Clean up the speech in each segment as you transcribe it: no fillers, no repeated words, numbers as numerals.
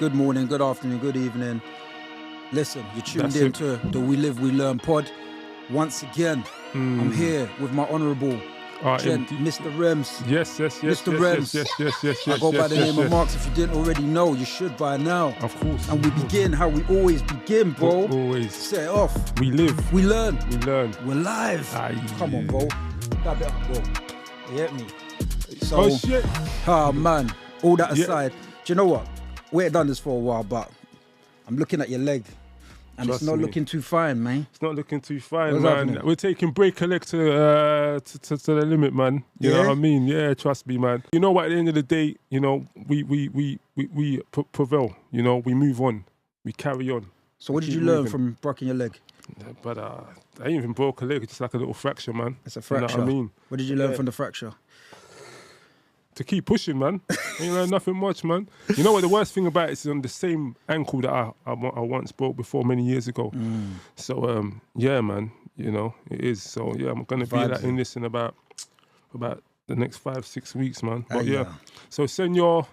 good morning, good afternoon, good evening. Listen, you're tuned in to the We Live, We Learn pod. Once again, I'm here with my honourable gent, Mr. Remz. Yes. Mr. Remz. Yes. I go by the name of Marx. If you didn't already know, you should by now. Of course. And we begin how we always begin, bro. Always. Set it off. We live. We learn. We learn. We're live. Aye. Come on, bro. Dab it up, bro. You get me? So, Oh, shit. Man. All that aside, do you know what? We ain't done this for a while, but I'm looking at your leg. And Trust it's not me. looking too fine, man. It's not looking too fine, What's man. happening? We're taking break a leg to the limit, man. You know Yeah? what I mean? Yeah, trust me, man. You know what? At the end of the day, you know, we prevail. You know, we move on. We carry on. So what did Keep you learn moving. from breaking your leg? But I ain't even broke a leg. It's just like a little fracture, man. It's a You fracture. know what I mean? What did you learn Yeah. from the fracture? To keep pushing, man. You know, nothing much, man. You know what? The worst thing about it is on the same ankle that I once broke before many years ago. So, yeah, man. You know, it is. So, yeah, I'm going to be Vibes, in this in about the next 5-6 weeks, man. But, yeah. So send your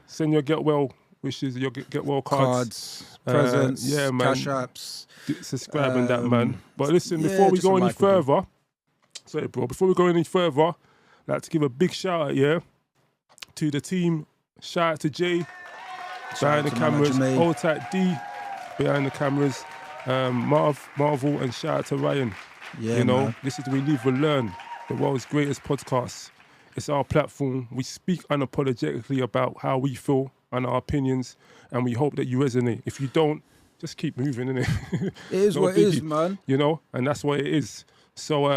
get well wishes, your get well cards. Presents, yeah, man. cash apps. Subscribe and that, man. But listen, yeah, before we just go a any like would do. further, sorry, bro, before we go any further, I'd like to give a big shout out, yeah, to the team. Shout out to Jay behind the out to man cameras, Jermaine. Old Tight D behind the cameras, Marvel, and shout out to Ryan. Yeah, You know, man. this is We Live, We Learn, the world's greatest podcast. It's our platform. We speak unapologetically about how we feel and our opinions, and we hope that you resonate. If you don't, just keep moving, innit? It is No what it is, biggie. man. You know, and that's what it is. So,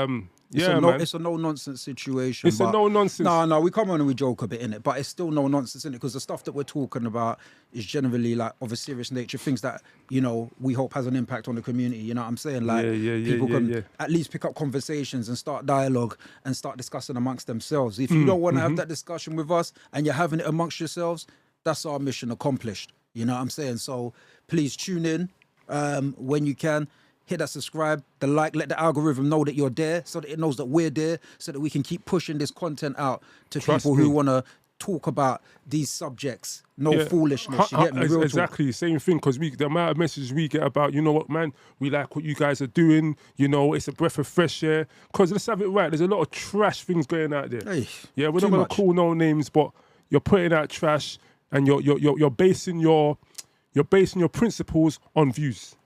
yeah, no, man. it's a no-nonsense situation. It's a but no-nonsense. No, we come on and we joke a bit in it, but it's still no nonsense in it because the stuff that we're talking about is generally like of a serious nature, things that, you know, we hope has an impact on the community. You know what I'm saying? Like people can at least pick up conversations and start dialogue and start discussing amongst themselves. If you don't want to have that discussion with us and you're having it amongst yourselves, that's our mission accomplished. You know what I'm saying? So please tune in when you can. Hit that subscribe, the like, let the algorithm know that you're there so that it knows that we're there so that we can keep pushing this content out to Trust people me. who want to talk about these subjects. No foolishness, you get me? Real talk. Exactly, same thing, because the amount of messages we get about, you know what, man, we like what you guys are doing, you know, it's a breath of fresh air. Because let's have it right, there's a lot of trash things going out there. Hey, Yeah, we're too not going much. to call no names, but you're putting out trash and you're basing your principles on views.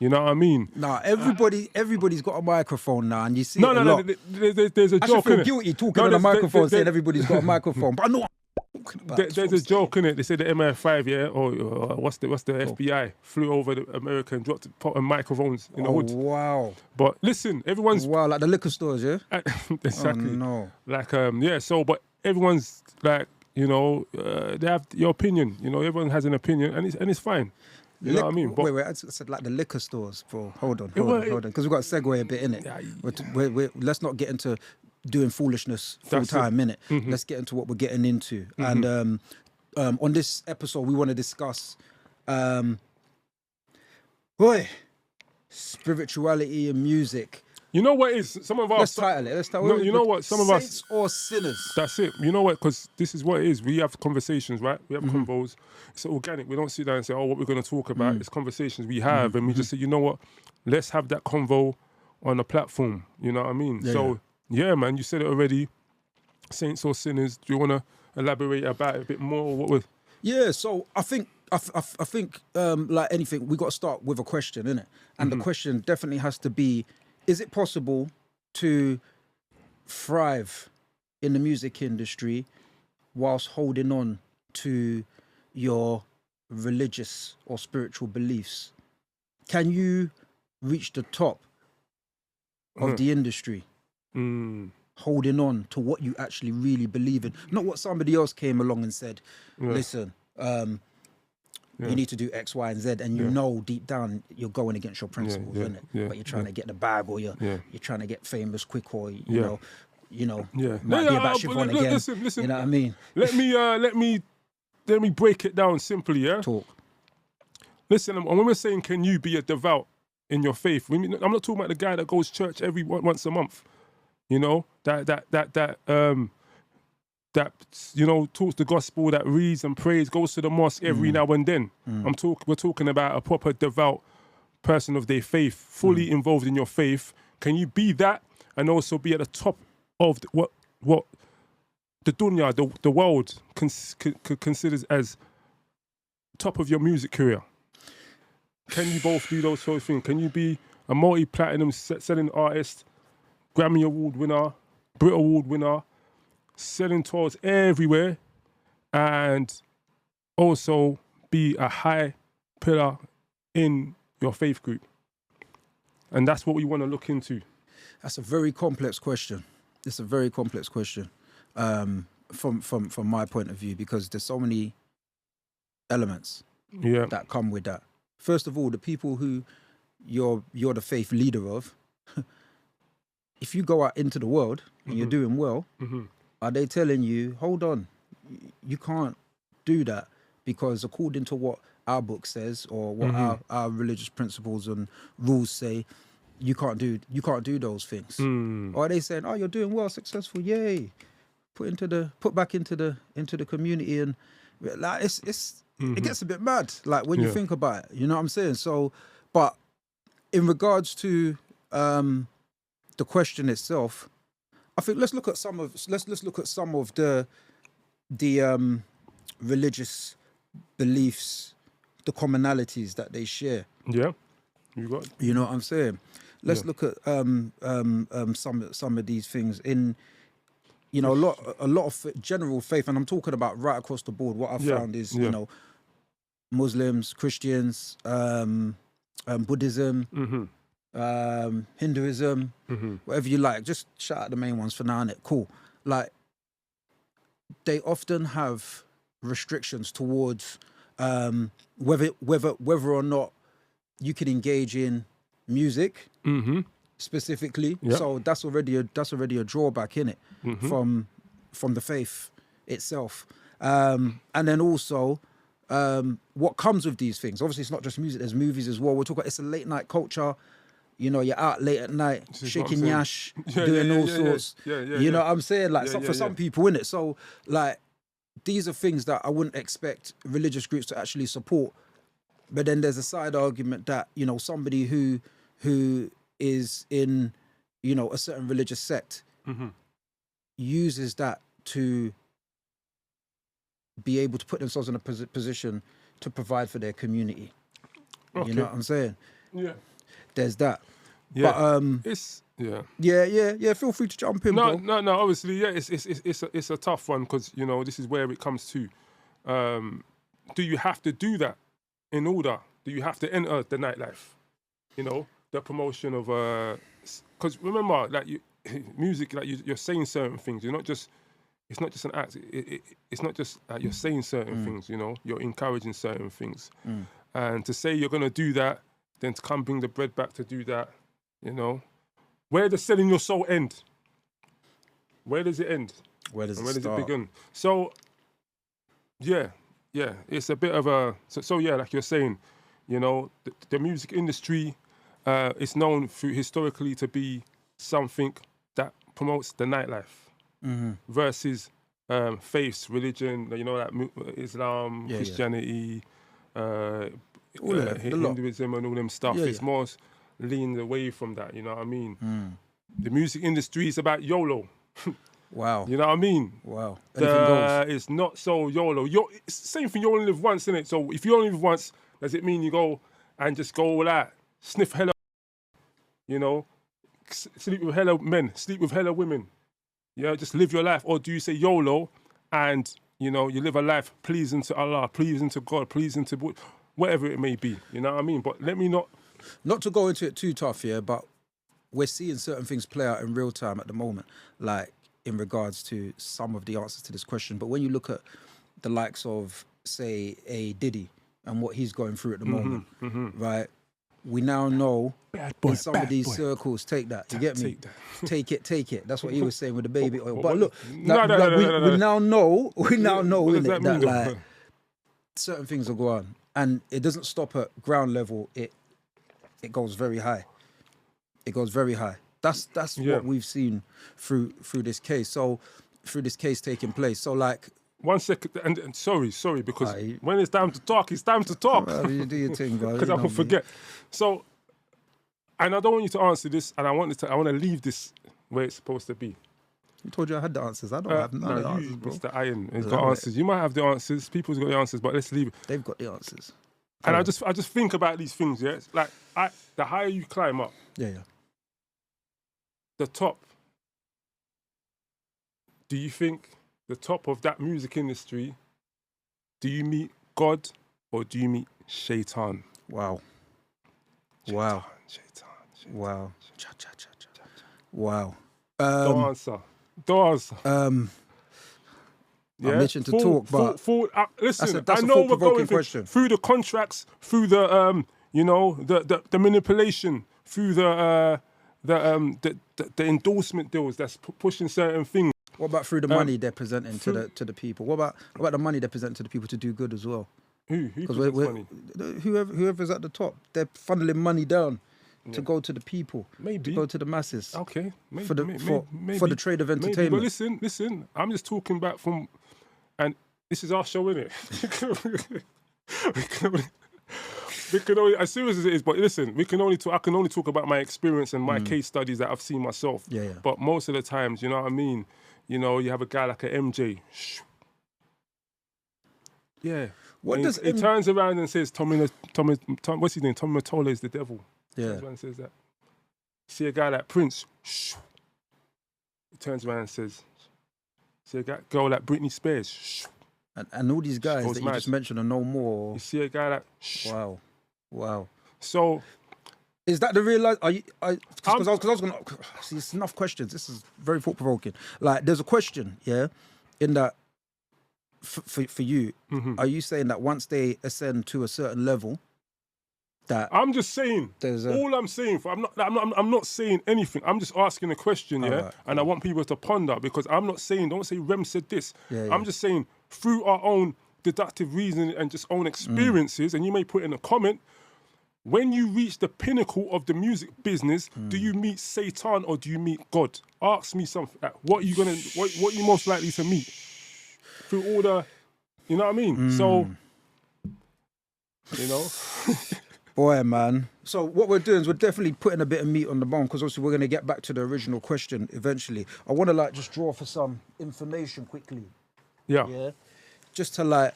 You know what I mean? Nah, everybody's got a microphone now, and you see No, it a no, lot. there's a I should joke feel in it. guilty talking on a microphone saying everybody's got a microphone, but I know what I'm talking about. There's a joke in it. They say the MI5, yeah, or what's the FBI flew over the America and dropped microphones in the Oh, hood. wow. But listen, everyone's Wow, like the liquor stores, yeah? exactly Oh, no. like yeah. So, but everyone's like, you know, they have your opinion. You know, everyone has an opinion, and it's fine. You know what I mean? But Wait, I said like the liquor stores, bro. Hold on, well, because we've got to segue a bit in it. Yeah, Let's not get into doing foolishness full That's time, innit? Mm-hmm. Let's get into what we're getting into. And on this episode, we want to discuss, spirituality and music. you know what is some of our Let's title it. No, you know what? Some of us- saints or sinners. That's it. You know what? Because this is what it is. We have conversations, right? We have Mm-hmm. convos. It's organic. We don't sit down and say, oh, what we're going to talk Mm. about. It's conversations we have. And we just say, you know what? Let's have that convo on a platform. You know what I mean? Yeah, Yeah, man, you said it already. Saints or sinners. Do you want to elaborate about it a bit more? What with? Yeah, so I think like anything, we got to start with a question, innit? And the question definitely has to be: is it possible to thrive in the music industry whilst holding on to your religious or spiritual beliefs? Can you reach the top of the industry holding on to what you actually really believe in, not what somebody else came along and said, listen, you need to do X, Y, and Z, and you know deep down you're going against your principles, innit? But you're trying to get the bag, or you're trying to get famous quick, or you know, might be about Siobhan again. Listen. You know what I mean? Let me break it down simply, yeah? Talk. Listen, and when we're saying, can you be a devout in your faith? I'm not talking about the guy that goes to church once a month. You know, that that, you know, talks the gospel, that reads and prays, goes to the mosque every now and then. We're talking about a proper devout person of their faith, fully involved in your faith. Can you be that and also be at the top of what the dunya, the world considers as top of your music career? Can you both do those sort of things? Can you be a multi-platinum selling artist, Grammy Award winner, Brit Award winner, selling tours everywhere, and also be a high pillar in your faith group? And that's what we want to look into. That's a very complex question. It's a very complex question from my point of view, because there's so many elements that come with that. First of all, the people who you're the faith leader of, if you go out into the world and you're doing well, are they telling you, hold on, you can't do that because according to what our book says or what our religious principles and rules say, you can't do those things? Or are they saying, oh, you're doing well, successful, yay, put back into the community? And like it gets a bit mad, like when you think about it, you know what I'm saying? So, but in regards to the question itself, I think let's look at some of the religious beliefs, the commonalities that they share. Yeah, you know what I'm saying? Let's look at some of these things in, you know, a lot of general faith, and I'm talking about right across the board. What I've found is, you know, Muslims, Christians, Buddhism, Hinduism, whatever you like. Just shout out the main ones for now, innit? Cool. Like, they often have restrictions towards whether or not you can engage in music specifically. So that's already a drawback, innit? From the faith itself. And then also what comes with these things. Obviously, it's not just music. There's movies as well. We're talking. It's a late night culture. You know, you're out late at night, shaking yash, doing all sorts. You know what I'm saying? Like, for some people, innit? So, like, these are things that I wouldn't expect religious groups to actually support. But then there's a side argument that, you know, somebody who is in, you know, a certain religious sect uses that to be able to put themselves in a position to provide for their community. You know what I'm saying? Yeah. There's that. Yeah. But it's feel free to jump in, bro. No. Obviously, yeah. It's a tough one because, you know, this is where it comes to. Do you have to do that in order? Do you have to enter the nightlife? You know, the promotion of because remember, like, music, like, you're saying certain things. You're not just. It's not just an act. It's not just you're saying certain things. You know, you're encouraging certain things, and to say you're gonna do that, then to come bring the bread back to do that. You know, where does selling your soul end? Where does it end? Where does it start? begin? So, yeah, it's a bit of a so yeah, like you're saying, you know, the music industry is known historically to be something that promotes the nightlife versus faiths, religion. You know, like Islam, Christianity, Hinduism, and all them stuff. It's more leaned away from that. You know what I mean? The music industry is about YOLO. Wow. You know what I mean? Wow. It's not so YOLO. It's the same thing, you only live once, innit? So if you only live once, does it mean you go and just go all out, sniff hella, you know, sleep with hella men, sleep with hella women? Yeah, just live your life. Or do you say YOLO and, you know, you live a life pleasing to Allah, pleasing to God, pleasing to whatever it may be? You know what I mean? But let me not to go into it too tough, but we're seeing certain things play out in real time at the moment, like in regards to some of the answers to this question. But when you look at the likes of, say, a Diddy and what he's going through at the moment, right? We now know in some of these circles, take that. You get me? Take it. That's what he was saying with the baby oil. But look, we now know that like certain things will go on, and it doesn't stop at ground level. It goes very high. It goes very high. That's what we've seen through this case. So through this case taking place. So like, 1 second, and sorry, because Aye. when it's time to talk, it's time to talk. well, you do your thing, bro. Because you I know will me. forget. So, and I don't want you to answer this, and I want to leave this where it's supposed to be. You told you I had the answers. I don't have none of the No, answers, you, bro. Mr. Iron, has Is got that answers. You might have the answers. People's got the answers, but let's leave it. They've got the answers. And I just think about these things. Yeah, it's like the higher you climb up, Yeah. the top. Do you think the top of that music industry? Do you meet God or do you meet Shaitan? Wow. Shaitan, Wow. Shaitan. Wow. Cha, cha, cha, cha, cha. Wow. Don't answer. Don't answer. I'm itching to talk, but listen, that's I a know we're thought-provoking going question. through the contracts, through the the manipulation, through the endorsement deals that's pushing certain things. what about through the money they're presenting to the people? What about the money they're presenting to the people to do good as well? Who Because presents money? whoever's at the top, they're funneling money down to go to the people, Maybe. to go to the masses. Okay, maybe, For the- maybe, for the trade of maybe. entertainment. But listen, I'm just talking back from, and this is our show, innit? we can only, as serious as it is, but listen, I can only talk about my experience and my case studies that I've seen myself. Yeah. But most of the times, you know what I mean? You know, you have a guy like a MJ. Yeah. What And does he turns around and says, Tommy, what's his name? Tommy Mottola is the devil. Yeah. Turns around and says that. See a guy like Prince. He turns around and says, see a girl like Britney Spears. And all these guys Goes that mad. you just mentioned are no more. You see a guy like, Wow. So, Is that the real? Because I was gonna see. It's enough questions. This is very thought provoking. Like, there's a question, yeah, in that for you. Are you saying that once they ascend to a certain level, that I'm just saying, all I'm saying, I'm not saying anything. I'm just asking a question, yeah? Right, and I want people to ponder because I'm not saying, don't say Rem said this. Yeah. I'm just saying through our own deductive reasoning and just own experiences, and you may put in a comment, when you reach the pinnacle of the music business, do you meet Satan or do you meet God? Ask me something. What are you most likely to meet? Through all the, you know what I mean? So, you know. boy, man. So what we're doing is we're definitely putting a bit of meat on the bone because obviously we're gonna get back to the original question eventually. I want to just draw for some information quickly. Yeah. Just to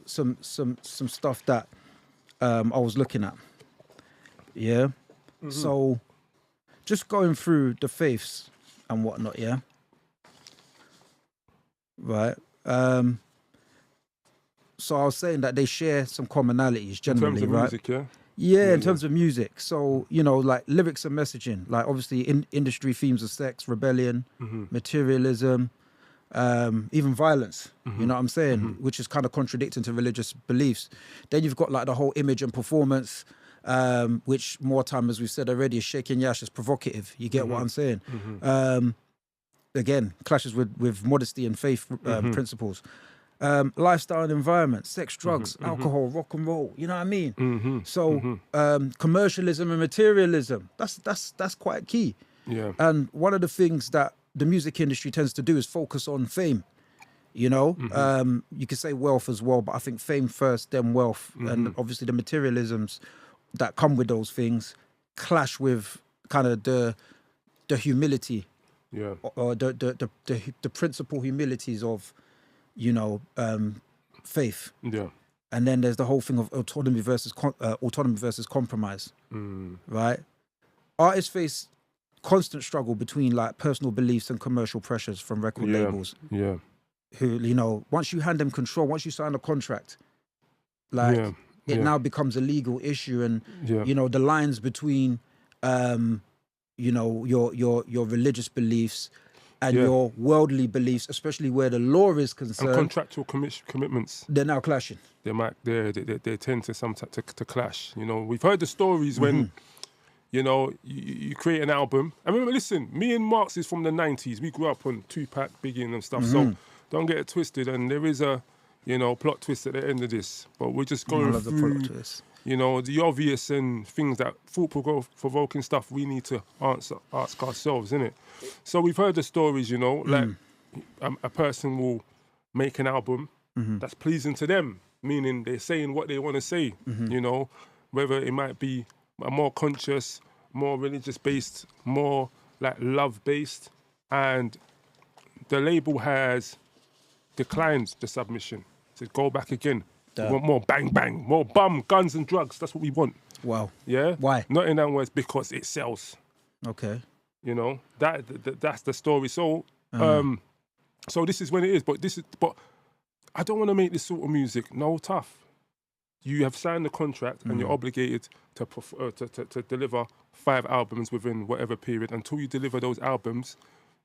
some stuff that I was looking at. Yeah. So just going through the faiths and whatnot, yeah. Right. So I was saying that they share some commonalities generally, in terms of right? music, yeah? Yeah, in terms of music. So, like lyrics and messaging, like obviously industry themes of sex, rebellion, materialism, even violence, you know what I'm saying? Which is kind of contradicting to religious beliefs. Then you've got like the whole image and performance, which more time, as we've said already, is shaking yash, is provocative. You get what I'm saying? Again, clashes with modesty and faith principles. Lifestyle and environment, sex, drugs, alcohol, rock and roll. You know what I mean? So commercialism and materialism, that's quite key. Yeah. And one of the things that the music industry tends to do is focus on fame. You know, you could say wealth as well, but I think fame first, then wealth, and obviously the materialisms that come with those things clash with kind of the humility, or the principal humilities of, faith. Yeah. And then there's the whole thing of autonomy versus compromise, right? Artists face constant struggle between like personal beliefs and commercial pressures from record labels. Yeah. Who, once you hand them control, once you sign a contract, like it now becomes a legal issue, and the lines between your religious beliefs and your worldly beliefs, especially where the law is concerned, and contractual commitments, they're now clashing. They tend to sometimes to clash. We've heard the stories when you create an album. I remember, listen, me and Marx is from the 90s. We grew up on Tupac, Biggie and stuff. So don't get it twisted. And there is a plot twist at the end of this, but we're just going through the obvious and things that thought-provoking stuff we need to ask ourselves, innit? So we've heard the stories, like a person will make an album that's pleasing to them, meaning they're saying what they want to say, you know, whether it might be a more conscious, more religious-based, more like love-based, and the label has declined the submission. Said, go back again. We want more bang, bang, more bum, guns and drugs. That's what we want. Wow. Yeah? Why? Not in other words, because it sells. Okay. You know, that's the story. So, so this is when it is. But I don't want to make this sort of music. No, tough. You have signed the contract and you're obligated to deliver 5 albums within whatever period. Until you deliver those albums,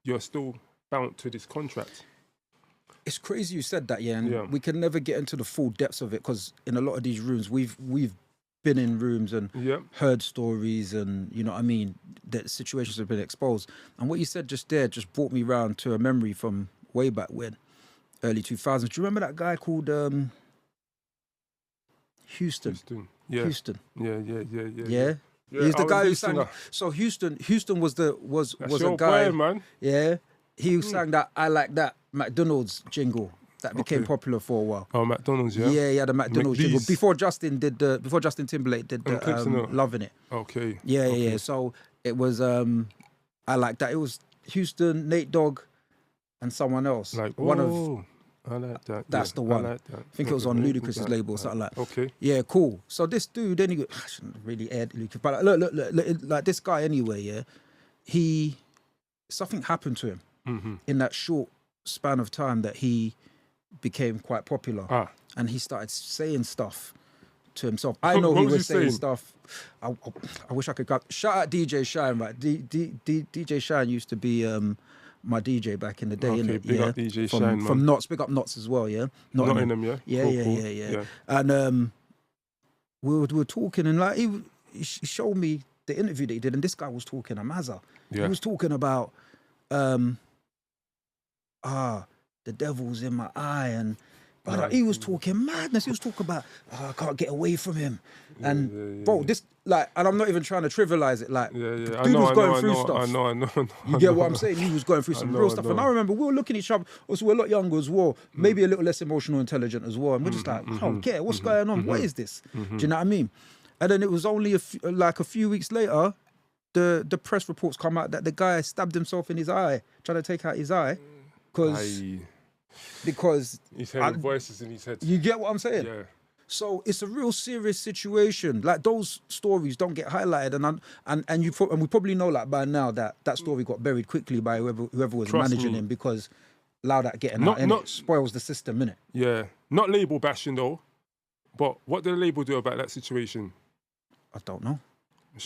you're still bound to this contract. It's crazy you said that, yeah, and we can never get into the full depths of it because in a lot of these rooms, we've been in rooms and heard stories and, you know what I mean, that situations have been exposed. And what you said just there just brought me round to a memory from way back when, early 2000s. Do you remember that guy called Houston? Yeah. Houston. Yeah. Yeah? He's the guy who sang. So Houston was a guy. Boy, man. Yeah. He sang that I Like That McDonald's jingle that became popular for a while. Oh, McDonald's, yeah? Yeah, yeah, the McDonald's jingle. Before Justin Timberlake did the Loving It. Okay. Yeah. So it was I Like That. It was Houston, Nate Dogg, and someone else. Like, one of I like that. That's the one. I like that. I think it was on Ludacris's label or something like that. Okay. Yeah, cool. So this dude, then I shouldn't really air Ludacris, but look, like this guy anyway, yeah, something happened to him in that short span of time that he became quite popular. And he started saying stuff to himself. I know he was saying stuff. I wish I could grab. Shout out DJ Shine, right? DJ Shine used to be my DJ back in the day, innit? Big up DJ Shine, man. From Knots, big up Knots as well, yeah? Nottingham, yeah? Yeah. And we were talking and like he showed me the interview that he did and this guy was talking, Amaza. He was talking about the devil's in my eye and he was talking madness. He was talking about I can't get away from him. And bro, this like, and I'm not even trying to trivialize it. Like, the dude was going through stuff. I know. You get what I'm saying? He was going through some real stuff. And I remember we were looking at each other. Also, we're a lot younger as well. Maybe a little less emotional intelligent as well. And we're just like, I don't care. What's going on? What is this? Do you know what I mean? And then it was only a few weeks later, the press reports come out that the guy stabbed himself in his eye, trying to take out his eye, because he's hearing voices in his head. You get what I'm saying? Yeah. So it's a real serious situation. Like those stories don't get highlighted, and we probably know like by now that story got buried quickly by whoever was managing him because allow that getting out and it spoils the system, innit? Yeah, not label bashing though, but what did the label do about that situation? I don't know.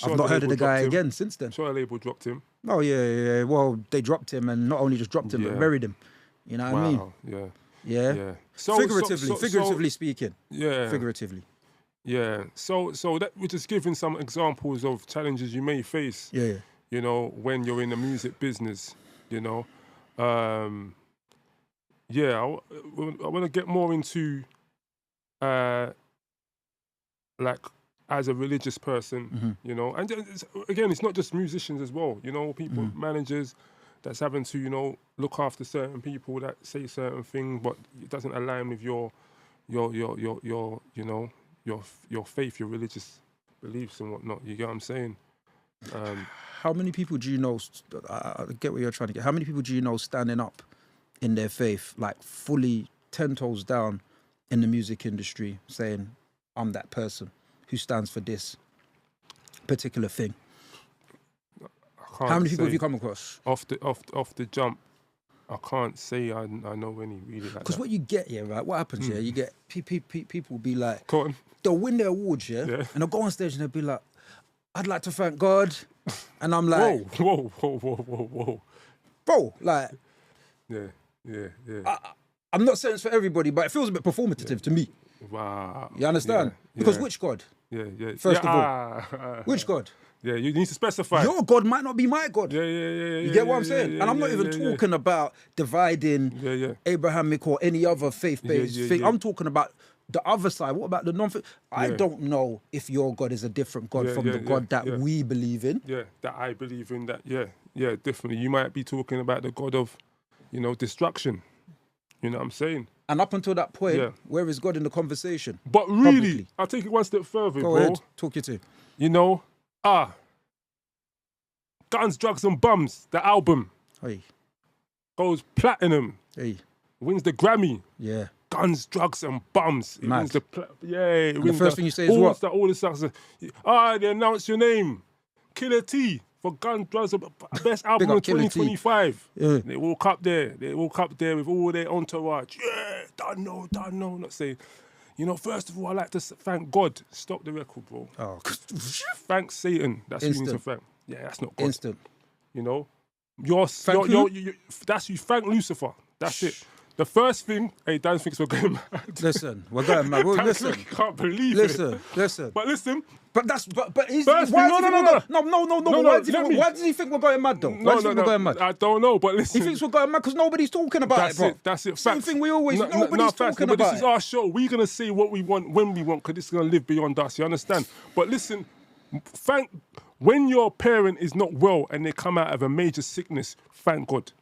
I've not heard of the guy again since then. Sure, the label dropped him. Oh yeah. Well, they dropped him, and not only just dropped him, but buried him. You know what I mean? Yeah. So, figuratively speaking. Yeah. Figuratively. Yeah. So that we're just giving some examples of challenges you may face. Yeah. You know, when you're in the music business. You know, I want to get more into, like, as a religious person. You know, and again, it's not just musicians as well. You know, people, managers. That's having to, you know, look after certain people that say certain things, but it doesn't align with your faith, your religious beliefs and whatnot. You get what I'm saying? How many people do you know? I get what you're trying to get. How many people do you know standing up in their faith, like fully 10 toes down in the music industry, saying, "I'm that person who stands for this particular thing"? How many people have you come across? Off the jump, I can't say I know any really like that. Because what you get here, right? What happens here? You get people be like, Cotton. They'll win their awards, yeah, and they'll go on stage and they'll be like, "I'd like to thank God," and I'm like, "Whoa, bro!" Like, yeah. I'm not saying it's for everybody, but it feels a bit performative to me. Wow. You understand? Because which God? Yeah. First of all, which God? Yeah, you need to specify. Your God might not be my God. Yeah. You get what I'm saying? And I'm not even talking about dividing Abrahamic or any other faith-based thing. I'm talking about the other side. What about the non-faith? I don't know if your God is a different God from the God that we believe in. Yeah, that I believe in. That, yeah, definitely. You might be talking about the God of you know, destruction. You know what I'm saying? And up until that point, Yeah. where is God in the conversation? But really, Publicly. I'll take it one step further, Go bro. ahead, talk you to. You know, Guns, Drugs and Bums, the album, Hey, goes platinum, hey, wins the Grammy. yeah. Guns, Drugs and Bums. It Mad. wins the it And wins the first thing you say is what? All the stuff. They announce your name, Killer T for Guns, Drugs, and best album up of Killer T. 2025. Yeah. They walk up there. They walk up there with all their entourage. Yeah, don't know. Not saying. You know, first of all, I like to thank God. Stop the record, bro. Oh, Thank Satan. That's who you need to Instant. thank. Yeah, that's not God. instant. You know, Thank who? that's you. Thank Lucifer. That's it. The first thing, hey, Dan thinks we're going mad. Listen, we're going mad. Well, Dan listen, can't believe listen, it. listen. But listen, But he's, First why thing- does he no, think we're going- no. Why does he think we're going mad though? Why does he think we're going mad? I don't know, but listen. He thinks we're going mad because nobody's talking about That's it, bro. it. That's it. Same Facts. thing we always. Nobody's facts. talking But about this is it. our show. We're gonna say what we want when we want, because this is gonna live beyond us. You understand? But listen, when your parent is not well and they come out of a major sickness, thank God.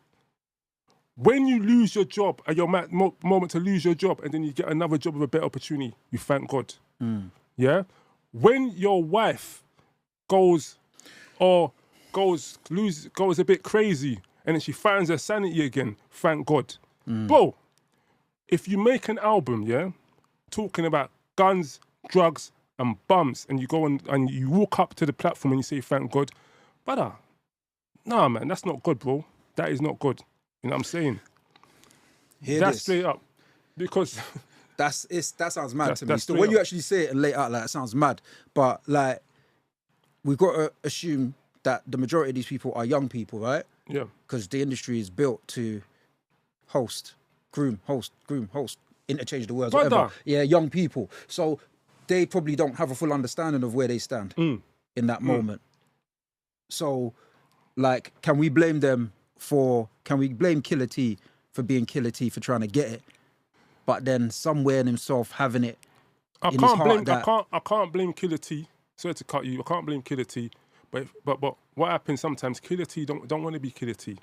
When you lose your job at your moment to lose your job, and then you get another job with a better opportunity, you thank God. Yeah. When your wife goes a bit crazy, and then she finds her sanity again, thank God. Bro, if you make an album, yeah, talking about guns, drugs, and bums, and you go and you walk up to the platform and you say thank God, brother, nah, man, that's not God, bro. That is not God. You know what I'm saying? That's straight up. Because That sounds mad to me. that's Still, straight when you up. actually say it and lay it out like it sounds mad. But like, we've got to assume that the majority of these people are young people, right? yeah, Because the industry is built to groom, interchange the words, Brother. whatever. Yeah, young people. So they probably don't have a full understanding of where they stand in that moment. So, like, can we blame Killer T for being Killer T for trying to get it? But then somewhere in himself having it I in his can't heart blame. that I can't blame Killer T. Sorry to cut you. I can't blame Killer T. But what happens sometimes? Killer T don't want to be Killer T.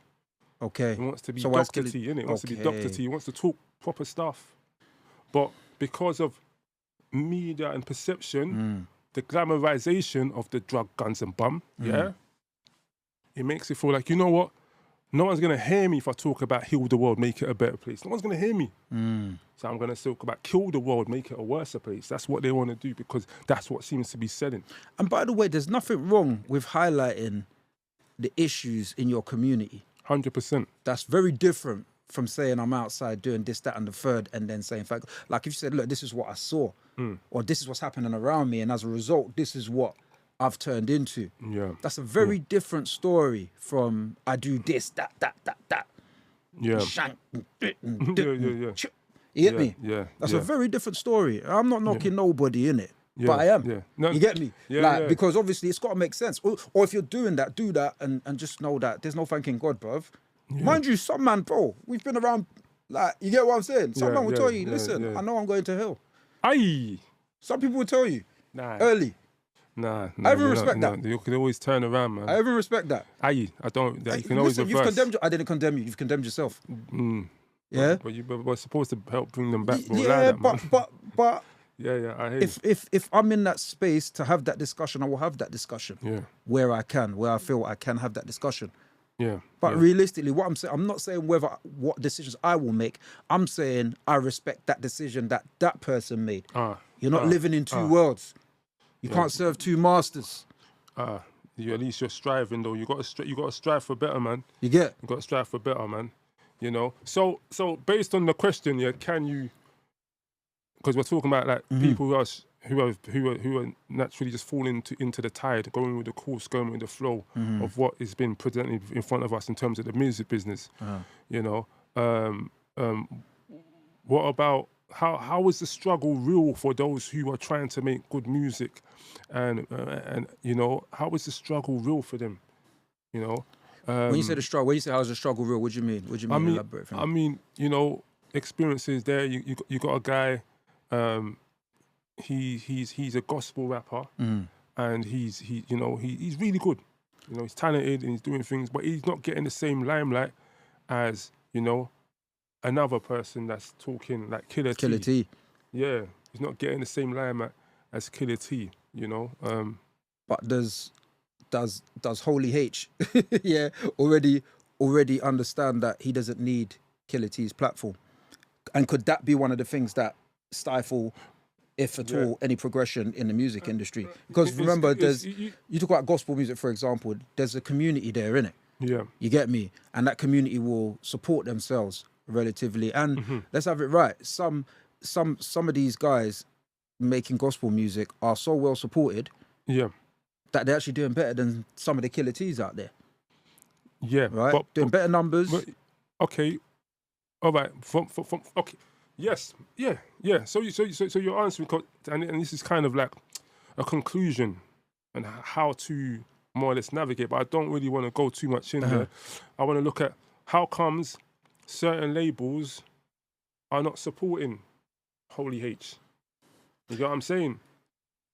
okay. He wants to be So why is Dr. Killer- T, innit? He wants to be Okay. Dr. T. He wants to talk proper stuff. But because of media and perception, the glamorization of the drug, guns, and bum, yeah, it makes it feel like, you know what? No one's going to hear me if I talk about heal the world, make it a better place. No one's going to hear me. So I'm going to talk about kill the world, make it a worse place. That's what they want to do because that's what seems to be selling. And by the way, there's nothing wrong with highlighting the issues in your community. 100%. That's very different from saying I'm outside doing this, that, and the third, and then saying, like if you said, look, this is what I saw, or this is what's happening around me, and as a result, this is what I've turned into. Yeah. That's a very different story from I do this, that. Yeah. Shank. Yeah. You get me? Yeah. That's yeah. a very different story. I'm not knocking nobody in it, Yeah, but I am. yeah. No, you get me? yeah, like yeah. because obviously it's got to make sense. Or if you're doing that, do that, and just know that there's no thanking God, bruv. Mind you, some man, bro, we've been around. Like you get what I'm saying? Some Yeah, man will yeah, tell you, yeah, listen, yeah. I know I'm going to hell. Aye. Some people will tell you Nah. early. Nah. I even respect that. You can always turn around, man. I even respect that. Aye. I don't. You can always Listen, you've reverse. condemned. I didn't condemn you. You've condemned yourself. Yeah. But you were supposed to help bring them back, bro. Yeah, Like that, man. but Yeah, I hear you. if I'm in that space to have that discussion, I will have that discussion. Yeah. Where I feel I can have that discussion. Yeah. But yeah. realistically, what I'm saying, I'm not saying what decisions I will make. I'm saying I respect that decision that person made. You're not living in two worlds. You can't serve two masters. You at least you're striving though. You got to strive for better, man. You get? You got to strive for better, man. You know. So based on the question, yeah, can you? Because we're talking about like people who are naturally just falling into the tide, going with the course, going with the flow of what is being presented in front of us in terms of the music business. You know. What about how is the struggle real for those who are trying to make good music, and you know, how is the struggle real for them? You know. When you say the struggle, when you say how's the struggle real, what do you mean? What do you mean? Elaborate for me. I mean, you know, experiences there. You got a guy. He's a gospel rapper, and he's really good. You know, he's talented and he's doing things, but he's not getting the same limelight as you know, another person that's talking like Killer Killer T. T. Yeah, he's not getting the same limelight as Killer T, you know. But does Holy H yeah already understand that he doesn't need Killer T's platform? And could that be one of the things that stifle, if at all, any progression in the music industry? Because remember, you talk about gospel music, for example, there's a community there, innit? Yeah. You get me? And that community will support themselves relatively. And let's have it right. Some of these guys making gospel music are so well supported that they're actually doing better than some of the Killer T's out there. Yeah. Right? Doing better numbers. Okay. All right. From okay. Yes. Yeah. Yeah. So you're answering, and this is kind of like a conclusion and how to more or less navigate, but I don't really want to go too much in there. I want to look at how comes certain labels are not supporting Holy H. You get what I'm saying?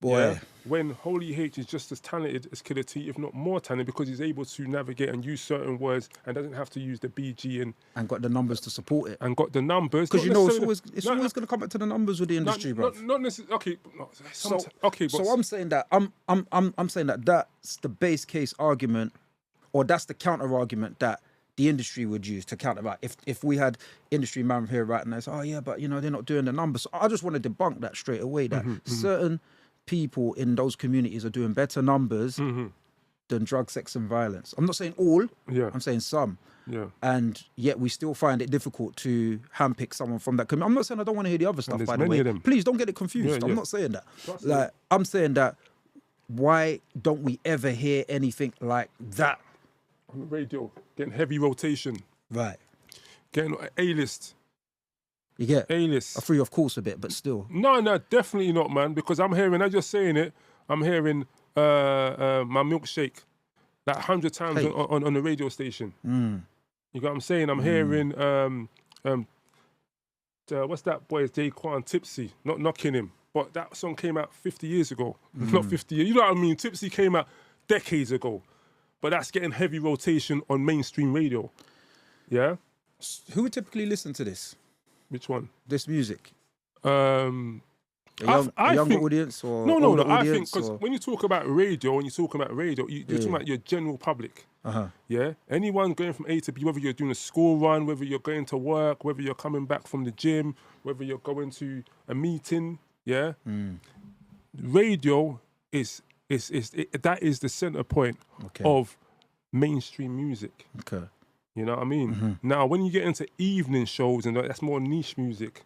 Boy. Yeah? When Holy H is just as talented as Killer T, if not more talented, because he's able to navigate and use certain words and doesn't have to use the BG and got the numbers to support it. And got the numbers. Because you know it's always going to come back to the numbers with the industry, bro. Not necessarily. Okay. So I'm saying that I'm saying that that's the base case argument, or that's the counter argument that the industry would use to counter that. If we had industry man here right now, say, oh yeah, but you know they're not doing the numbers. So I just want to debunk that straight away. That certain people in those communities are doing better numbers than drug, sex, and violence. I'm not saying all. Yeah. I'm saying some. Yeah. And yet we still find it difficult to handpick someone from that community. I'm not saying I don't want to hear the other stuff, by the way. Please don't get it confused. I'm not saying that. I'm saying that why don't we ever hear anything like that? On the radio, getting heavy rotation. Right. Getting A-list. You get A-list. I threw you off course a bit, but still. No, definitely not, man. Because I'm hearing, I'm just saying it, I'm hearing my milkshake like 100 times on the radio station. You got what I'm saying? I'm hearing what's that boy's Daquan Tipsy, not knocking him, but that song came out 50 years ago. Not 50 years. You know what I mean? Tipsy came out decades ago, but that's getting heavy rotation on mainstream radio. Yeah. Who would typically listen to this? Which one? This music. A younger audience or no. older I audience? think because when you talk about radio, you're talking about your general public. Yeah. Anyone going from A to B, whether you're doing a school run, whether you're going to work, whether you're coming back from the gym, whether you're going to a meeting. Yeah. Radio is that is the center point of mainstream music. Okay. You know what I mean? Now, when you get into evening shows and that's more niche music,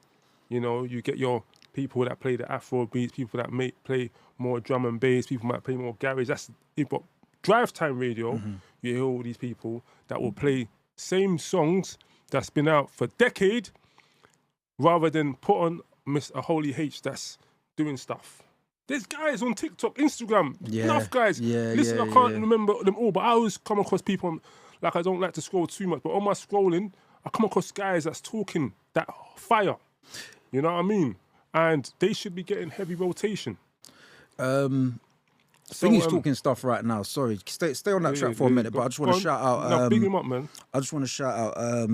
you know, you get your people that play the Afro beats, people that play more drum and bass, people might play more garage. But drive time radio, you hear all these people that will play same songs that's been out for decade, rather than put on Mr. Holy H that's doing stuff. There's guys on TikTok, Instagram, enough guys. Listen, I can't remember them all, but I always come across people, like I don't like to scroll too much, but on my scrolling, I come across guys that's talking that fire. You know what I mean? And they should be getting heavy rotation. He's talking stuff right now. Sorry, stay on that track for a minute. But I just want to shout out. No, big him up, man. I just want to shout out.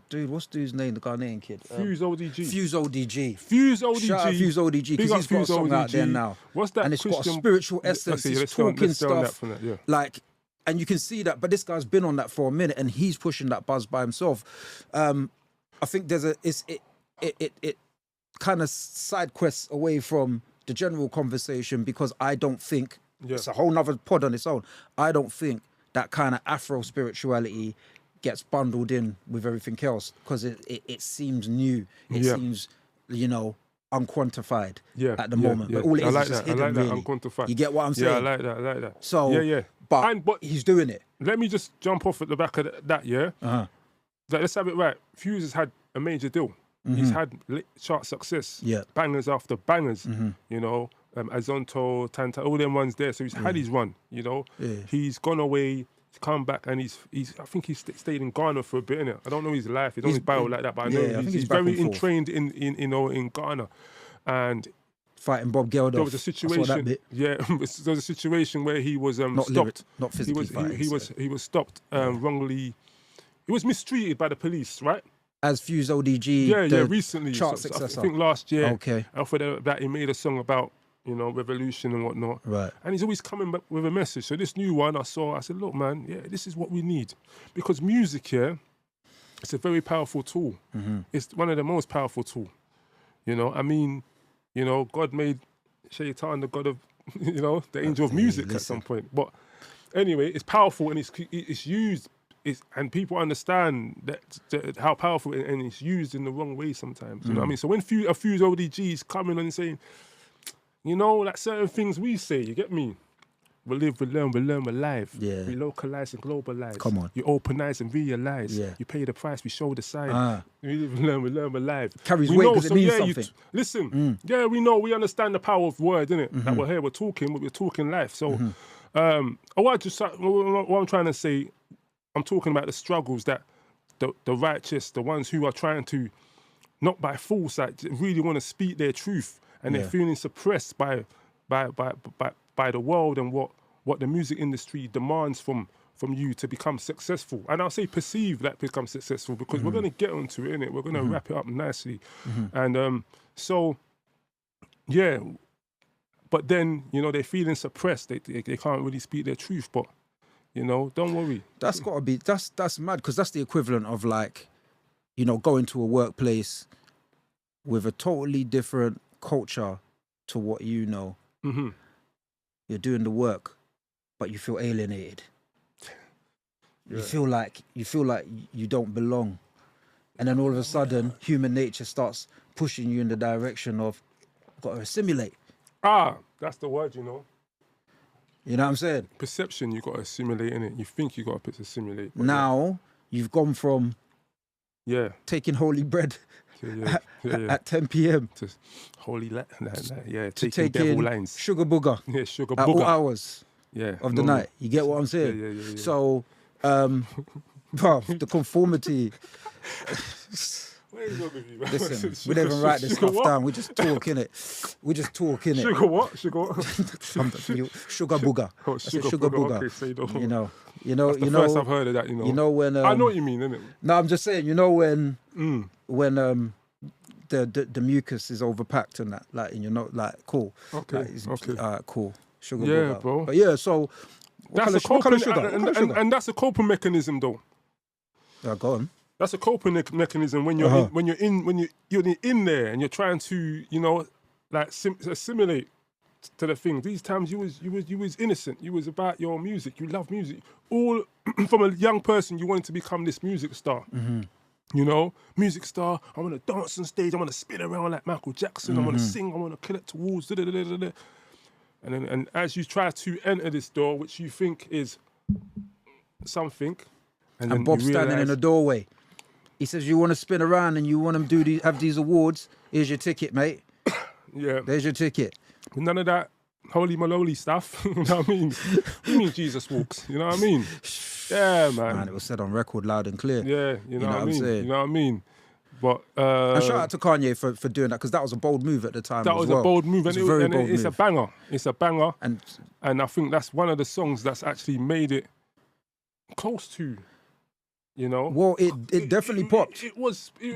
Dude, what's dude's name? The Ghanaian kid. Fuse ODG. Fuse ODG. Fuse ODG. Shout out Fuse ODG because he's got a song out there now. What's that? And it's got a spiritual essence. He's talking stuff like. And you can see that, but this guy's been on that for a minute, and he's pushing that buzz by himself. I think there's it kind of side quests away from the general conversation, because I don't think it's a whole nother pod on its own. I don't think that kind of Afro spirituality gets bundled in with everything else, because it seems new. It seems, you know, unquantified at the moment. But all it is just hidden, really. Unquantified. You get what I'm saying? Yeah, I like that. So, But he's doing it. Let me just jump off at the back of that, let's have it right. Fuse has had a major deal. He's had chart success, bangers after bangers, you know, Azonto, Tanta, all them ones there. So he's had his run, you know. He's gone away, he's come back, and he's I think he's stayed in Ghana for a bit, innit? I don't know his life, he's on his bio like that, but I know he's very entrained in Ghana. And fighting Bob Geldof. There was a situation. There was a situation where he was not stopped. Not physically fighting. He was stopped wrongly. He was mistreated by the police, right? As Fuse ODG, Yeah, recently. chart So successor. I think last year. Okay. After that, he made a song about, you know, revolution and whatnot. Right. And he's always coming back with a message. So this new one I said, look, man, yeah, this is what we need. Because music, yeah, it's a very powerful tool. It's one of the most powerful tools. You know, I mean, you know, God made Shaitan the god of, you know, the angel of music at some point. But anyway, it's powerful and it's used. And people understand that how powerful and it's used in the wrong way sometimes. You know what I mean? So when a Fuse ODGs coming and saying, you know, like certain things we say, you get me? We live, we learn, we live. Yeah. We localize and globalize. Come on. You openize and realize. Yeah. You pay the price, we show the sign. We live, we learn, we live. Carries weight because it means something. Listen, yeah, we understand the power of word, innit? That we're here, we're talking life. So what I'm trying to say, I'm talking about the struggles that the righteous, the ones who are trying to, not by force, like really want to speak their truth, and they're feeling suppressed by the world and what the music industry demands from you to become successful. And I'll say perceive that become successful, because we're going to get onto it, innit? We're going to wrap it up nicely. And so, yeah, but then, you know, they're feeling suppressed. They can't really speak their truth, but, you know, don't worry. That's got to be, that's mad, because that's the equivalent of, like, you know, going to a workplace with a totally different culture to what you know. You're doing the work, but you feel alienated. You feel like you don't belong. And then all of a sudden, human nature starts pushing you in the direction of, got to assimilate. That's the word, you know. You know what I'm saying? Perception, you got to assimilate, innit? You think you got to assimilate. Now, you've gone from taking holy bread at 10 p.m. to holy, to taking devil lines. Sugar booger. Yeah, sugar at booger. all hours of the night. You get what I'm saying? Yeah. So, bruv, the conformity. What is wrong with you, man? Listen, we don't even write this stuff down. We just talk, innit? Sugar what? Sugar what? Sugar booger. Oh, sugar booger. Okay, say no. You know, That's the first I've heard of that, you know. You know when... I know what you mean, innit? No, I'm just saying, you know when the mucus is overpacked and that, like, and you're not, like, cool. Okay, like, cool. Sugar yeah, booger. bro. But yeah, so... That's a coping sugar? And that's a coping mechanism, though. Yeah, go on. That's a coping mechanism when you're in there and you're trying to, you know, like assimilate to the thing. These times you was innocent. You was about your music. You love music. All from a young person, you wanted to become this music star. You know, music star. I want to dance on stage. I want to spin around like Michael Jackson. I want to sing. I want to collect awards. And as you try to enter this door, which you think is something, and Bob's standing in the doorway. He says, "You want to spin around and you want to have these awards? Here's your ticket, mate. Yeah, there's your ticket. None of that holy maloli stuff. You know what I mean? You mean Jesus walks? You know what I mean? Yeah, man. It was said on record, loud and clear. Yeah, you know what I mean. Saying? You know what I mean? But and shout out to Kanye for doing that, because that was a bold move at the time. That was a bold move, and it's a banger. It's a banger, and I think that's one of the songs that's actually made it close to. You know, well, it definitely popped. It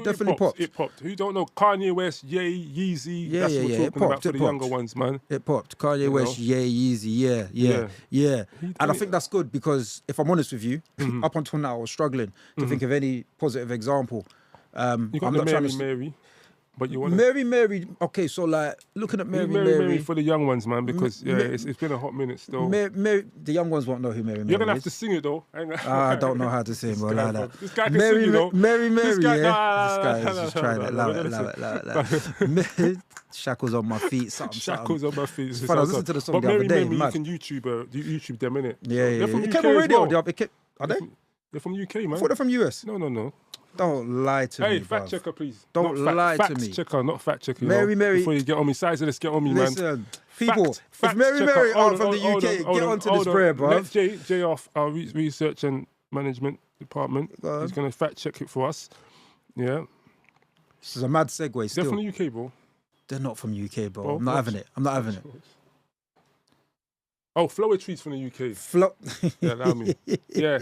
definitely popped. It popped. Who don't know Kanye West, Ye, Yeezy? Yeah, that's what we're talking about for the younger ones, man. It popped. Kanye West, Ye, Yeezy, yeah. And I think that's good, because if I'm honest with you, up until now I was struggling to think of any positive example. You got the Mary. But you want Mary. Okay, so like looking at Mary for the young ones, man, because it's been a hot minute still. Mary, the young ones won't know who Mary. You're gonna is. have to sing it though. I don't know how to sing, bro. Like that. This guy can sing, you know. Mary, this guy, yeah. This guy is just trying it. Love it. Shackles on my feet. Shackles on my feet. I was listening to the song the other day. You can YouTube them, innit? Yeah. It came on radio. Are they? They're from UK, man. I thought they're from US. No. Don't lie to me. Hey, fact checker, please. Don't lie to me. Fact checker, not fact checker. Mary. Before you get on me, size of this, get on me, man. Listen, people, if Mary aren't from the UK, get onto this prayer, bro. Let Jay off our research and management department. He's going to fact check it for us. Yeah. This is a mad segue still. They're from the UK, bro. They're not from the UK, bro. I'm not having it. Oh, Flowetry's from the UK. Yeah, allow me. Yeah.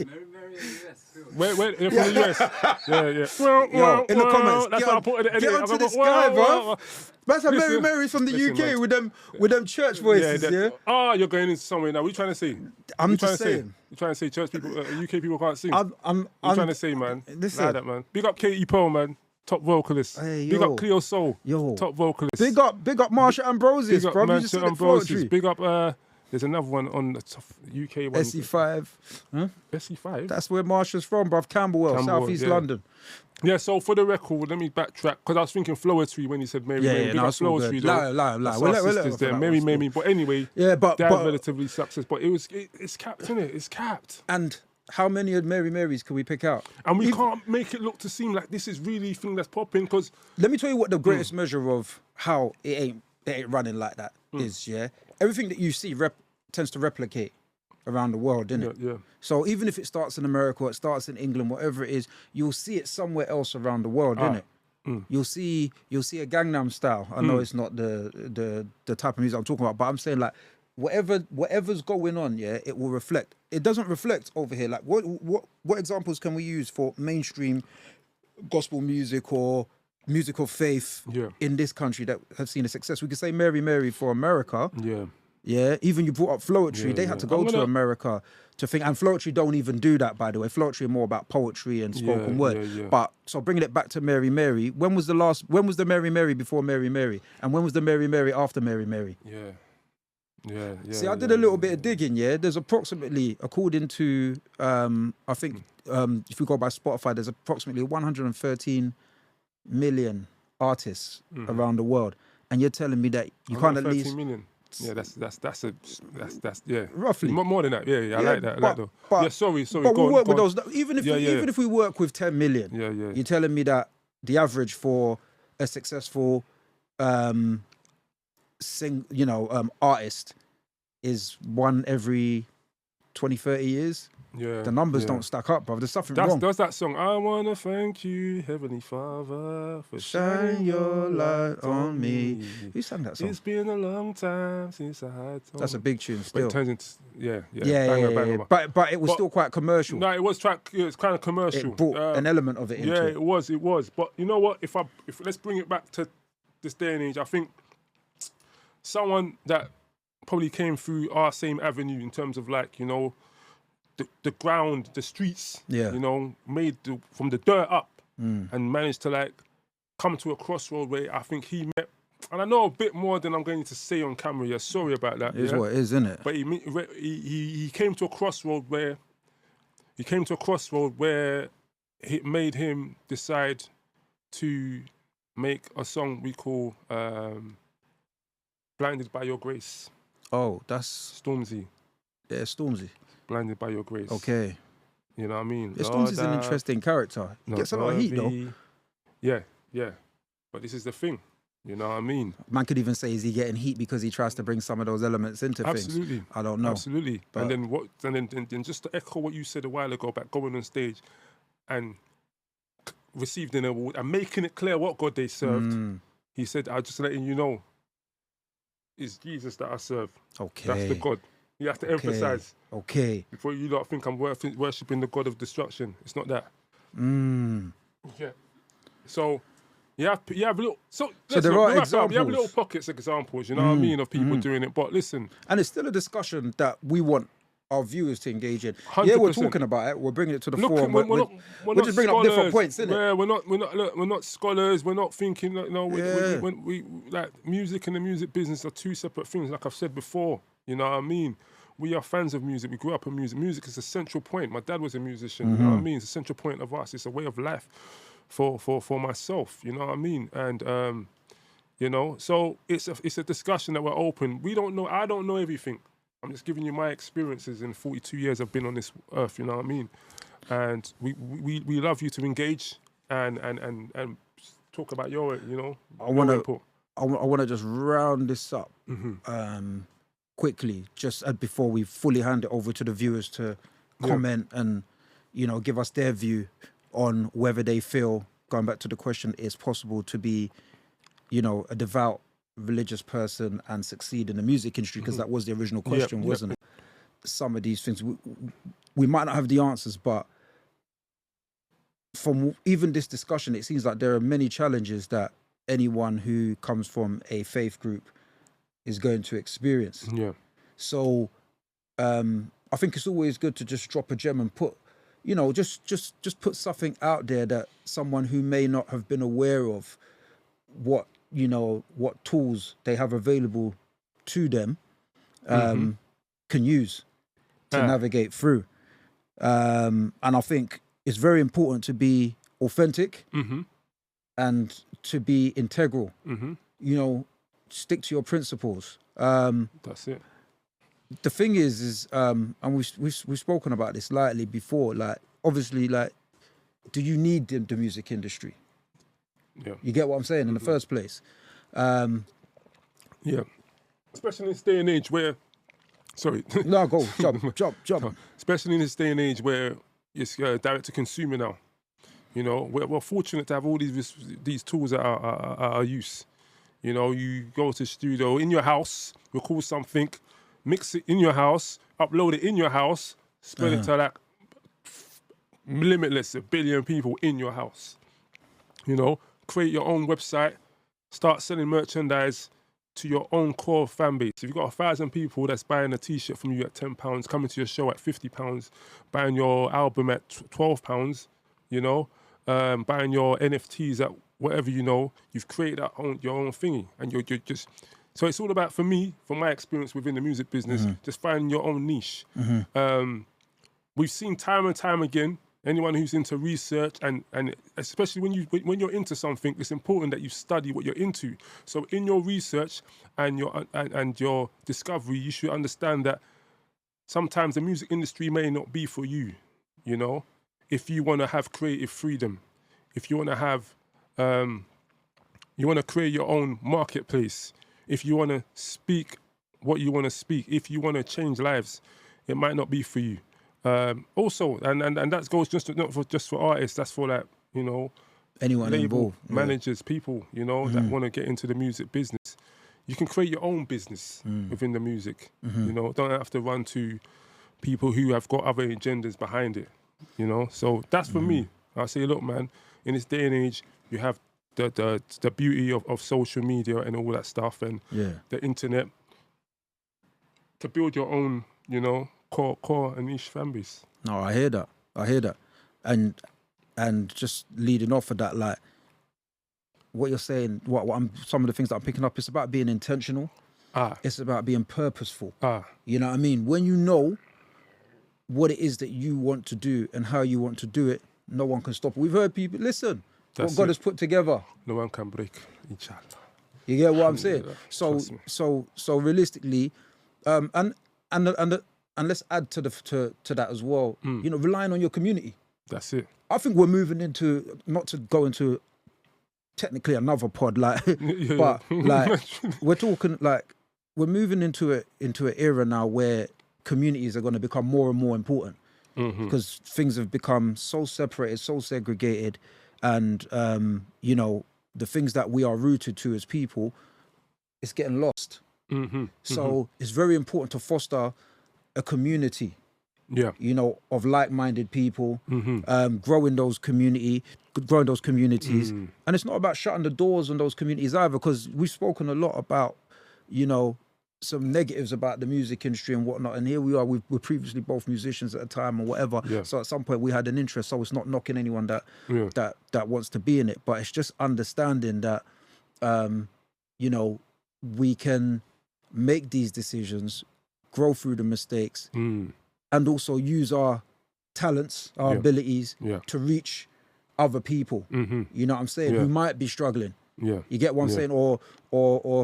Where from the US? Yeah. Yo, in the comments, That's what I put in the edit. get onto this guy, bro. That's a Mary Mary's from the Listen, UK man. with them church voices, yeah. You're going into somewhere now. What are you trying to say? I'm just saying. You're trying to say church people, UK people can't sing. I'm trying to say, man. Listen. Like that, man. Big up Katie Pearl, man. Top vocalist. Hey, Big yo. up Cleo Soul. Yo. Top vocalist. Big up Marshall Ambrosius, Big up bro. Manchester Ambrosius. Big up. There's another one on the UK one. SE5. Huh? SE5. That's where Marshall's from, bruv. Camberwell, South East London. Yeah, so for the record, let me backtrack because I was thinking Floetry when you said Mary. Yeah, Big up Floetry. Lie. We'll sisters there. Mary. But anyway, yeah, but relatively success. But it's capped, isn't it? It's capped. And how many Mary Marys can we pick out? And we can't make it look to seem like this is really a thing that's popping. Because let me tell you what the greatest measure of how it ain't running like that is. Yeah, everything that you see tends to replicate around the world, innit? Yeah. So even if it starts in America or it starts in England, whatever it is, you'll see it somewhere else around the world, innit? You'll see a Gangnam Style. I know it's not the type of music I'm talking about, but I'm saying like whatever's going on, yeah, it will reflect. It doesn't reflect over here. Like what examples can we use for mainstream gospel music or music of faith in this country that have seen a success? We could say Mary Mary for America. Yeah, even you brought up Floetry. They had to go to America to think. And Floetry don't even do that, by the way. Floetry are more about poetry and spoken word. Yeah. But so bringing it back to Mary Mary, when was the Mary Mary before Mary Mary? And when was the Mary Mary after Mary Mary? Yeah. See, I did a little bit of digging, yeah. There's approximately, according to, I think, if we go by Spotify, there's approximately 113 million artists around the world. And you're telling me that you can't at least... 13 million. Yeah, that's yeah. Roughly. More than that. Yeah, I like that. But sorry. But go we work on. with those. Even if we work with 10 million, you're telling me that the average for a successful artist is one every 20, 30 years. Yeah. The numbers don't stack up, bro. There's something wrong. That's that song. I want to thank you, Heavenly Father, for shining your light on me. Who sang that song? It's been a long time since I had told. That's a big tune still. But it turns into, yeah. Banger. But it was still quite commercial. No, it was it's kind of commercial. It brought an element of it into it. Yeah, it was. But you know what? If let's bring it back to this day and age, I think someone that probably came through our same avenue in terms of like, you know, the ground, the streets, you know, made from the dirt up and managed to like come to a crossroad where I think he met, and I know a bit more than I'm going to say on camera. Yeah, sorry about that. It is what it is, isn't it? But he came to a crossroad where it made him decide to make a song we call "Blinded by Your Grace." Oh, that's Stormzy. Yeah, Stormzy. Blinded by Your Grace. Okay. You know what I mean? Stormzy's an interesting character. He gets a lot of heat though. Yeah. But this is the thing. You know what I mean? Man could even say, is he getting heat because he tries to bring some of those elements into Absolutely. things? I don't know. Absolutely. But and then just to echo what you said a while ago about going on stage and received an award and making it clear what God they served. He said, I'm just letting you know, it's Jesus that I serve. Okay. That's the God. You have to emphasize. Okay. Before you lot think I'm worshipping the God of destruction. It's not that. Yeah. So you have little. So there are examples. You have little pockets of examples. You know what I mean, of people doing it. But listen, and it's still a discussion that we want our viewers to engage in. 100%. Yeah, we're talking about it. We're bringing it to the fore. We're just bringing up different points, isn't it? Yeah, we're not scholars. We're not thinking. We like music and the music business are two separate things. Like I've said before. You know what I mean? We are fans of music. We grew up in music. Music is a central point. My dad was a musician. You know what I mean? It's a central point of us. It's a way of life for myself. You know what I mean? And you know, so it's a discussion that we're open. We don't know. I don't know everything. I'm just giving you my experiences in 42 years I've been on this earth. You know what I mean? And we love you to engage and talk about your I want to just round this up. Quickly, just before we fully hand it over to the viewers to comment and, you know, give us their view on whether they feel, going back to the question, it's possible to be, you know, a devout religious person and succeed in the music industry, because that was the original question, wasn't it? Some of these things, we might not have the answers, but from even this discussion, it seems like there are many challenges that anyone who comes from a faith group is going to experience. Yeah. So I think it's always good to just drop a gem and put, just put something out there that someone who may not have been aware of what tools they have available to them can use to navigate through. And I think it's very important to be authentic and to be integral. Stick to your principles. That's it. The thing is, and we've spoken about this lightly before. Like, obviously, like, do you need the music industry? Yeah. You get what I'm saying in the first place. Yeah. Especially in this day and age where, sorry. No, go jump. Especially in this day and age where it's direct to consumer now. We're fortunate to have all these tools at our use. You go to the studio in your house, record something, mix it in your house, upload it in your house, spread it to like limitless, 1 billion people in your house. Create your own website, start selling merchandise to your own core fan base. If you've got 1,000 people that's buying a t-shirt from you at £10, coming to your show at £50, buying your album at £12, buying your NFTs at whatever, you've created your own thingy, and you're just. So it's all about, for me, from my experience within the music business, just finding your own niche. We've seen time and time again, anyone who's into research and especially when you're into something, it's important that you study what you're into. So in your research and your discovery, you should understand that sometimes the music industry may not be for you. If you want to have creative freedom, if you want to have, you want to create your own marketplace. If you want to speak what you want to speak, if you want to change lives, it might not be for you. Also, and that goes not just for artists, that's for like, anyone label involved, managers, people, that want to get into the music business. You can create your own business within the music. Don't have to run to people who have got other agendas behind it. So that's for me. I say, look, man, in this day and age, you have the beauty of social media and all that stuff and the internet to build your own, core and niche fan base. No, I hear that. And just leading off of that, like what you're saying, some of the things that I'm picking up, it's about being intentional. It's about being purposeful. You know what I mean? When you know what it is that you want to do and how you want to do it, no one can stop it. We've heard people, listen, what God has put together, no one can break, inshallah. You get what I'm saying? So realistically, and let's add to that as well. Relying on your community. That's it. I think we're moving into, not to go into technically another pod, like, but like we're talking like we're moving into an era now where communities are going to become more and more important because things have become so separated, so segregated, and the things that we are rooted to as people, it's getting lost. So it's very important to foster a community, of like-minded people, growing those communities. And it's not about shutting the doors on those communities either, because we've spoken a lot about, some negatives about the music industry and whatnot. And here we are, we're previously both musicians at a time or whatever. So at some point we had an interest. So it's not knocking anyone that wants to be in it, but it's just understanding that, we can make these decisions, grow through the mistakes, and also use our talents, our abilities to reach other people. You know what I'm saying? Who might be struggling. You get what I'm saying? Or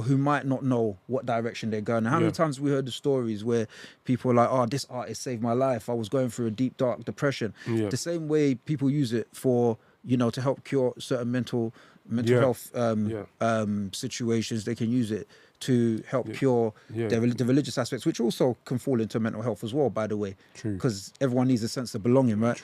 who might not know what direction they're going. And how many times have we heard the stories where people are like, oh, this artist saved my life. I was going through a deep, dark depression. The same way people use it for, to help cure certain mental health situations, they can use it to help cure the religious aspects, which also can fall into mental health as well, by the way. Because everyone needs a sense of belonging, right?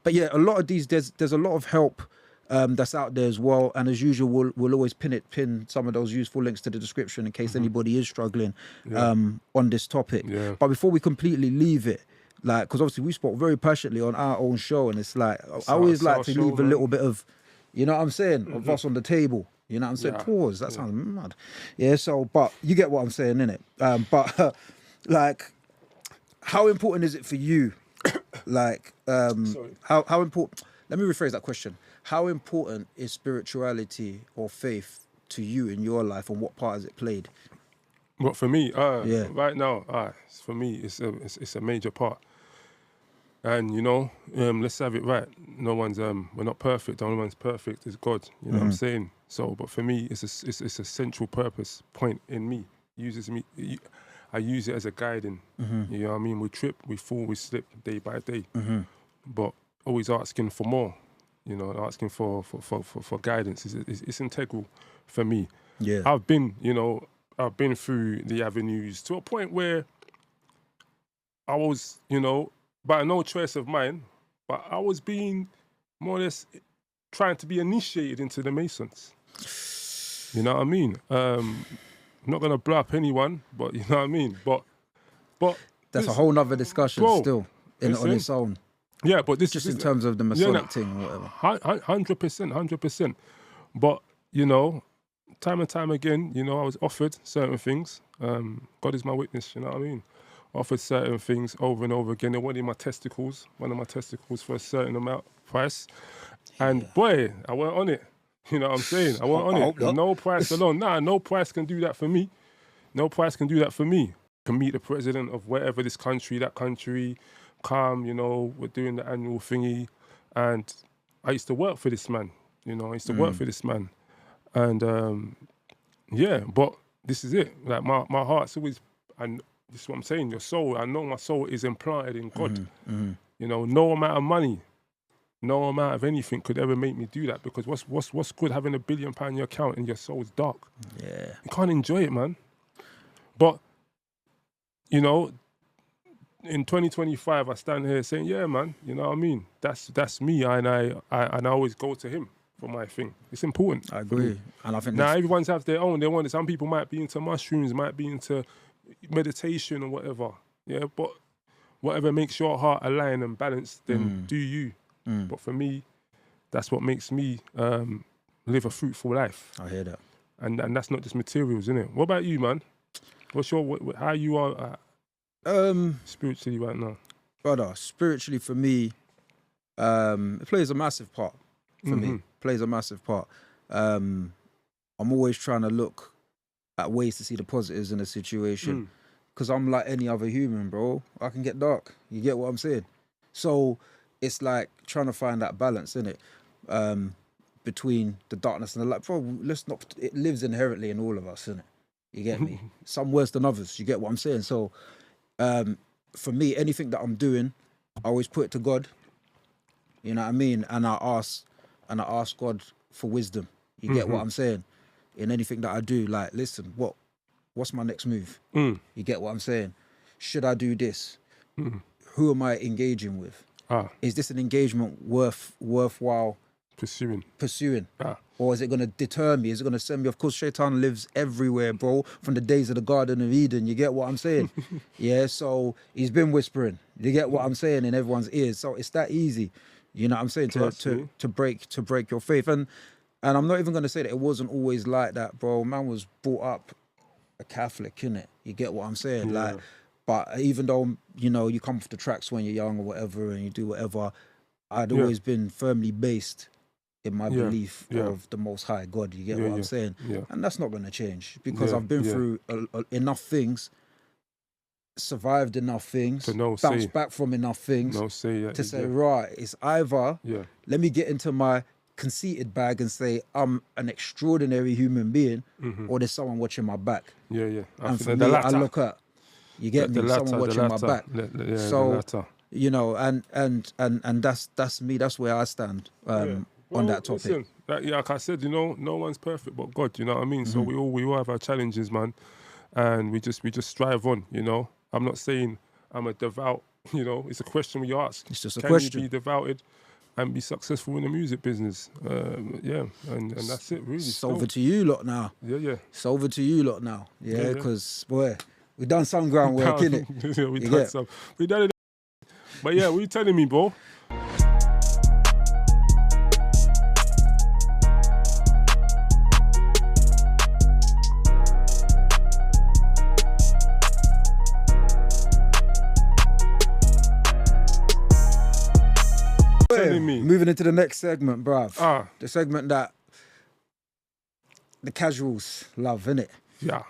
But yeah, a lot of these, there's a lot of help that's out there as well, and as usual we'll always pin some of those useful links to the description in case anybody is struggling on this topic. But before we completely leave it, Like, because obviously we spoke very passionately on our own show, and it's like It's I always our like to show, leave a man. little bit of, you know what I'm saying, of us on the table. You know what I'm saying? Yeah. Pause. That sounds mad. Yeah. So, but you get what I'm saying, innit? But like, how important is it for you? Like, how important? Let me rephrase that question. How important is spirituality or faith to you in your life, and what part has it played? But for me, Yeah. right now, for me, it's a major part. And you know, let's have it right. No one's we're not perfect. The only one's perfect is God. You know what I'm saying? So, but for me, it's a central purpose point in me. Uses me. I use it as a guiding. You know what I mean? We trip, we fall, we slip day by day. But always asking for more. You know, asking for guidance is integral for me. Yeah. I've been through the avenues to a point where I was, by no choice of mine, but I was being more or less trying to be initiated into the Masons. You know what I mean? I'm not gonna blow up anyone, but you know what I mean. But That's a whole nother discussion, bro, still on its own. Yeah, but this Just is in terms of the Masonic thing or whatever. 100%. But time and time again, I was offered certain things. God is my witness. You know what I mean? Offered certain things over and over again. They wanted one of my testicles for a certain amount price. And boy, I weren't on it. You know what I'm saying? I weren't on it. No price alone. No price can do that for me. No price can do that for me. Can meet the president of wherever this country, that country, come, we're doing the annual thingy. And I used to work for this man. And but this is it. Like my heart's always, and this is what I'm saying, your soul, I know my soul is implanted in God. No amount of money, no amount of anything could ever make me do that, because what's good having £1 billion in your account and your soul's dark? Yeah. You can't enjoy it, man. But, in 2025, I stand here saying, yeah, man, you know what I mean? That's me, and I always go to him for my thing. It's important. I agree. And I think now everyone's have their own. They want it. Some people might be into mushrooms, might be into meditation or whatever. Yeah, but whatever makes your heart aligned and balanced, then do you. But for me, that's what makes me live a fruitful life. I hear that. And that's not just materials, isn't it? What about you, man? What's how you are spiritually right now? Brother, spiritually for me, it plays a massive part for me. Plays a massive part. I'm always trying to look at ways to see the positives in a situation, because I'm like any other human, bro. I can get dark. You get what I'm saying? So it's like trying to find that balance, innit? Between the darkness and the light. Bro, it lives inherently in all of us, innit? You get me? Some worse than others. You get what I'm saying? So for me, anything that I'm doing, I always put it to God. You know what I mean? And I ask God for wisdom. You get what I'm saying? In anything that I do, like, listen, what's my next move? You get what I'm saying? Should I do this? Who am I engaging with? Is this an engagement worthwhile pursuing? Or is it going to deter me? Is it going to send me? Of course, Shaitan lives everywhere, bro, from the days of the Garden of Eden. You get what I'm saying? Yeah, so he's been whispering. You get what I'm saying, in everyone's ears. So it's that easy. You know what I'm saying? To break your faith. And I'm not even going to say that it wasn't always like that, bro. Man was brought up a Catholic, innit? You get what I'm saying? Yeah. Like, but even though, you come off the tracks when you're young or whatever and you do whatever, I'd always been firmly based in my belief of the Most High God. You get what I'm saying? Yeah. And that's not going to change, because I've been through enough things, survived enough things, bounced back from enough things to say, right, it's either let me get into my conceited bag and say I'm an extraordinary human being, or there's someone watching my back. And for me, I look at, you get me, someone watching my back. So and that's me. That's where I stand on that topic. Listen, like I said, no one's perfect but God. You know what I mean? So we all have our challenges, man, and we just strive on. I'm not saying I'm a devout. It's a question we ask. It's just a Can question. you be devoted and be successful in the music business? And that's it, really. It's over to you lot now. Yeah. It's over to you lot now. Yeah, because boy, we done some groundwork, innit? We done some. We done it. But yeah, what you telling me, bro? Telling me. Moving into the next segment, bruv. Ah. The segment that the casuals love, innit? Yeah.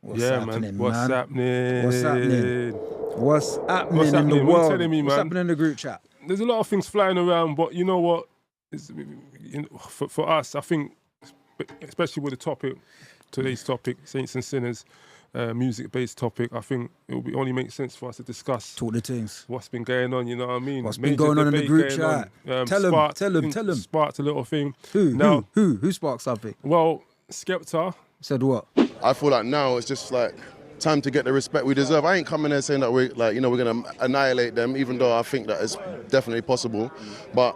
What's Yeah, happening, man. What's happening? What's happening? What's happening What's in the happening? What you world? telling me, What's man? happening in the group chat? There's a lot of things flying around, but you know what? It's, you know, for us, I think, especially with the topic, today's topic, Saints and Sinners, music-based topic, I think it will only make sense for us to discuss Talk the things. what's been going on, you know what I mean? What's been going on in the group chat? Tell him. Sparked a little thing. Who sparked something? Well, Skepta. Said what? I feel like now it's just like time to get the respect we deserve. I ain't coming there saying that we're gonna annihilate them, even though I think that it's definitely possible. But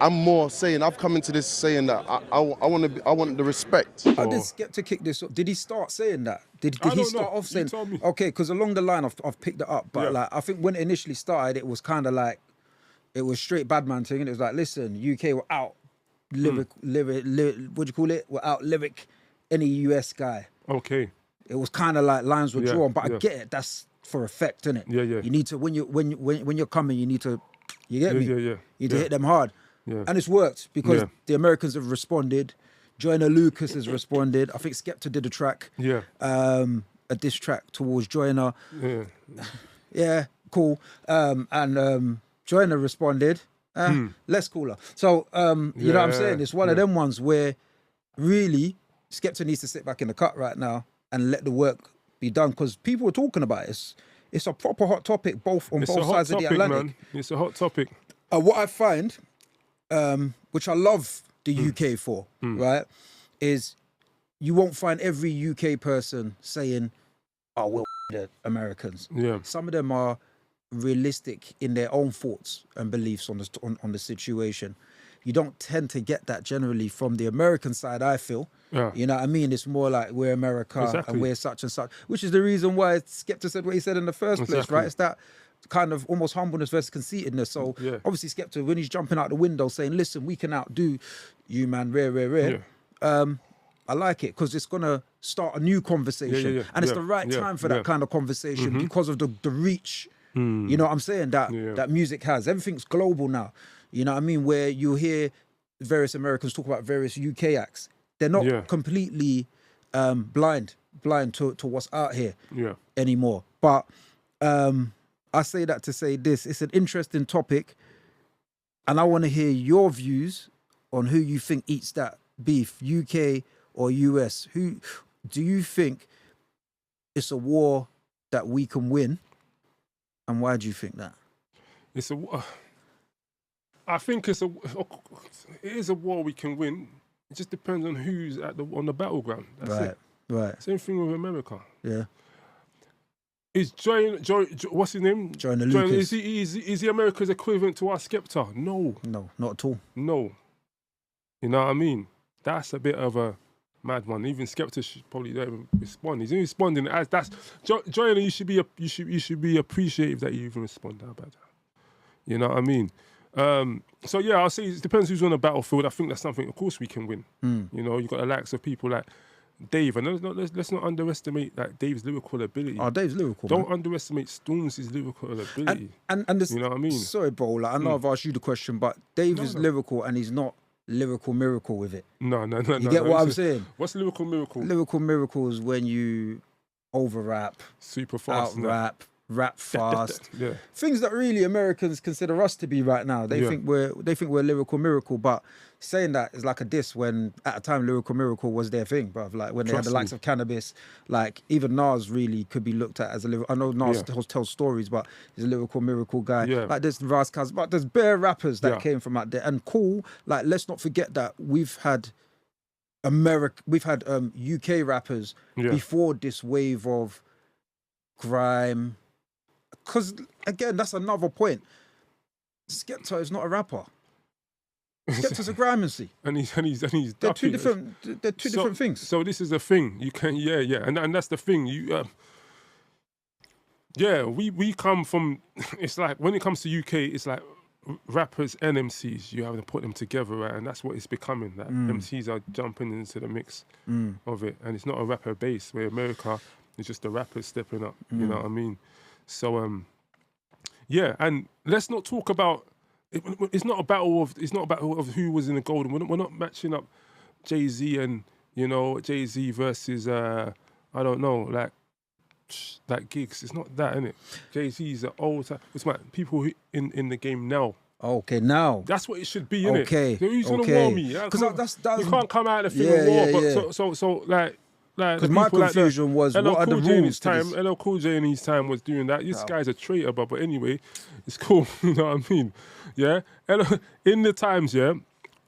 I'm more saying I've come into this saying that I want the respect. How did Skepta kick this up? Did he start saying that? Did he start off saying? Okay, because along the line I've picked it up, but like I think when it initially started, it was kind of like it was straight badman thing, and it was like, listen, UK were out lyric, what do you call it? We're out lyric any US guy. Okay. It was kind of like lines were drawn, but I get it. That's for effect, innit? Yeah. You need to when you're coming, you need to, you get me? Yeah. You need to hit them hard. Yeah. And it's worked because the Americans have responded. Joyner Lucas has responded. I think Skepta did a track. Yeah. A diss track towards Joyner. Yeah. Yeah, cool. And Joyner responded. Less cooler. So you know what I'm saying? It's one of them ones where really Skepta needs to sit back in the cut right now and let the work be done, because people are talking about it. It's a proper hot topic, on both sides of the Atlantic. Man. It's a hot topic. What I find, which I love the UK for, right, is you won't find every UK person saying, "Oh, we're the Americans." Yeah. Some of them are realistic in their own thoughts and beliefs on the situation. You don't tend to get that generally from the American side, I feel. Yeah. You know what I mean? It's more like we're America and we're such and such, which is the reason why Skepta said what he said in the first place, right? It's that kind of almost humbleness versus conceitedness. So obviously Skepta, when he's jumping out the window saying, listen, we can outdo you, man, rare. I like it because it's going to start a new conversation. And it's the right time for that kind of conversation because of the reach, you know what I'm saying, that music has. Everything's global now. You know what I mean? Where you hear various Americans talk about various UK acts. They're not completely blind to what's out here anymore. But I say that to say this. It's an interesting topic. And I want to hear your views on who you think eats that beef, UK or US. Who do you think it's a war that we can win? And why do you think that? It's a... I think it is a war we can win. It just depends on who's on the battleground. That's it. Right. Same thing with America. Yeah. Is what's his name? Joyner Lucas. Is he America's equivalent to our Skepta? No. No, not at all. No. You know what I mean? That's a bit of a mad one. Even Skepta should probably don't even respond. He's only responding as that's Joyner. You should be appreciative that you even respond. How about that? You know what I mean? So yeah, I'll say it depends who's on the battlefield. I think that's something, of course, we can win. You know, you've got the likes of people like Dave, and let's not underestimate like Dave's lyrical ability. Oh, Dave's lyrical. Don't underestimate Stormzy's lyrical ability. And this, you know what I mean? Sorry, bro. Like, I know I've asked you the question, but Dave is lyrical, and he's not lyrical miracle with it. No. You get what I'm saying? What's lyrical miracle? Lyrical miracle is when you over rap, super fast, rap fast. Yeah. Things that really Americans consider us to be right now. They think we're lyrical miracle, but saying that is like a diss when at a time lyrical miracle was their thing, bruv. Like when they had the likes of Cannabis, like even Nas really could be looked at as a lyrical. I know Nas tells stories, but he's a lyrical miracle guy. Yeah. Like there's Razkaz, but there's bare rappers that came from out there. And cool, like let's not forget that we've had UK rappers before this wave of grime. Because again, that's another point. Skepta is not a rapper. Skepta's a grime MC. And he's They're two different things. So this is the thing. You can and that's the thing. Yeah, we come from. It's like when it comes to UK, it's like rappers and MCs. You have to put them together, right? And that's what it's becoming. That MCs are jumping into the mix of it, and it's not a rapper base. Where America is just the rappers stepping up. You know what I mean? So yeah, and let's not talk about. It's not a battle of. It's not a battle of who was in the golden. We're not matching up Jay-Z and Jay-Z versus I don't know like Gigs. It's not that, innit? Jay-Z's an old time. It's like people who in the game now. Okay, now. That's what it should be, innit? Okay. So who's gonna war me? Because you can't come out of the thing of war. Yeah. But so like because my confusion was what are the rules to this? LL Cool J in his time was doing that. This guy's a traitor, but anyway, it's cool. You know what I mean? Yeah. In the times, yeah,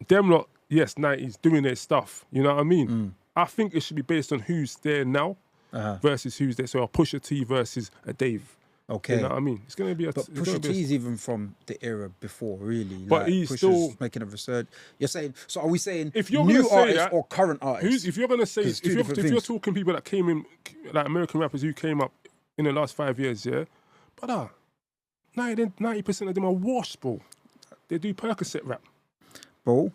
them lot, yes, 90s doing their stuff. You know what I mean? I think it should be based on who's there now versus who's there. So a Pusha T versus a Dave. Okay. You know what I mean? It's going to be a... But Pusha T's even from the era before, really. But like, he's Pusha's still... making a research. You're saying... So are we saying if you're new say artists that, or current artists? If you're going to say... If you're talking people that came in, like American rappers who came up in the last 5 years, yeah? But 90% of them are washed, bro. They do Percocet rap. Bro,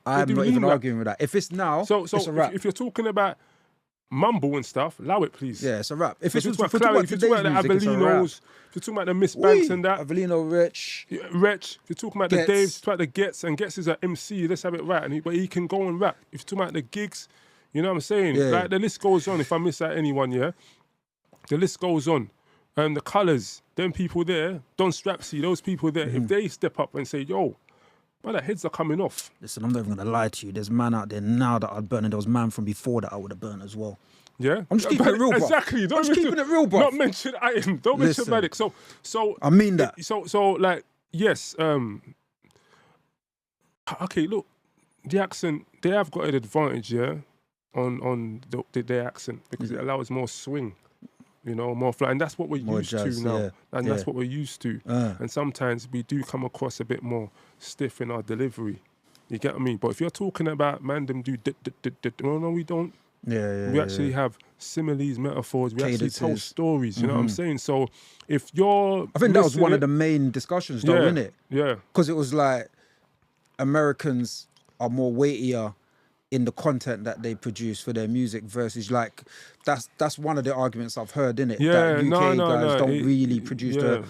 I'm not even arguing with that. If it's now, it's a rap. If you're talking about mumble and stuff, allow it, please. Yeah, it's a rap. If you're it's talking about the Avelinos, if you're talking about the Miss Banks and that. Avelino, Rich. If you're talking about the Daves, if you're talking about the Gets, and Gets is an MC, let's have it right. But he can go and rap. If you're talking about the Gigs, you know what I'm saying? Yeah. Like the list goes on. If I miss out anyone, yeah? The list goes on. And the Colours, them people there, Don Strapsy, those people there, if they step up and say, yo, well, the heads are coming off. Listen, I'm not even going to lie to you. There's man out there now that I'd burn, and there was man from before that I would have burned as well. Yeah? I'm just keeping it real, bro. Exactly. I'm just keeping it real, bro. Not mention item. Don't mention Matic. So I mean that. So like, yes. Okay, look, the accent, they have got an advantage, yeah, on their accent because it allows more swing. You know, more fly, and that's what we're used to now, and that's what we're used to. And sometimes we do come across a bit more stiff in our delivery. You get what I mean? But if you're talking about man, them do no, we don't. We actually have similes, metaphors. We actually tell stories. You know what I'm saying? So if you're, I think that was one of the main discussions, though, isn't it? Yeah. Because it was like Americans are more weightier in the content that they produce for their music versus like that's one of the arguments I've heard, innit? Yeah, that UK guys don't really produce the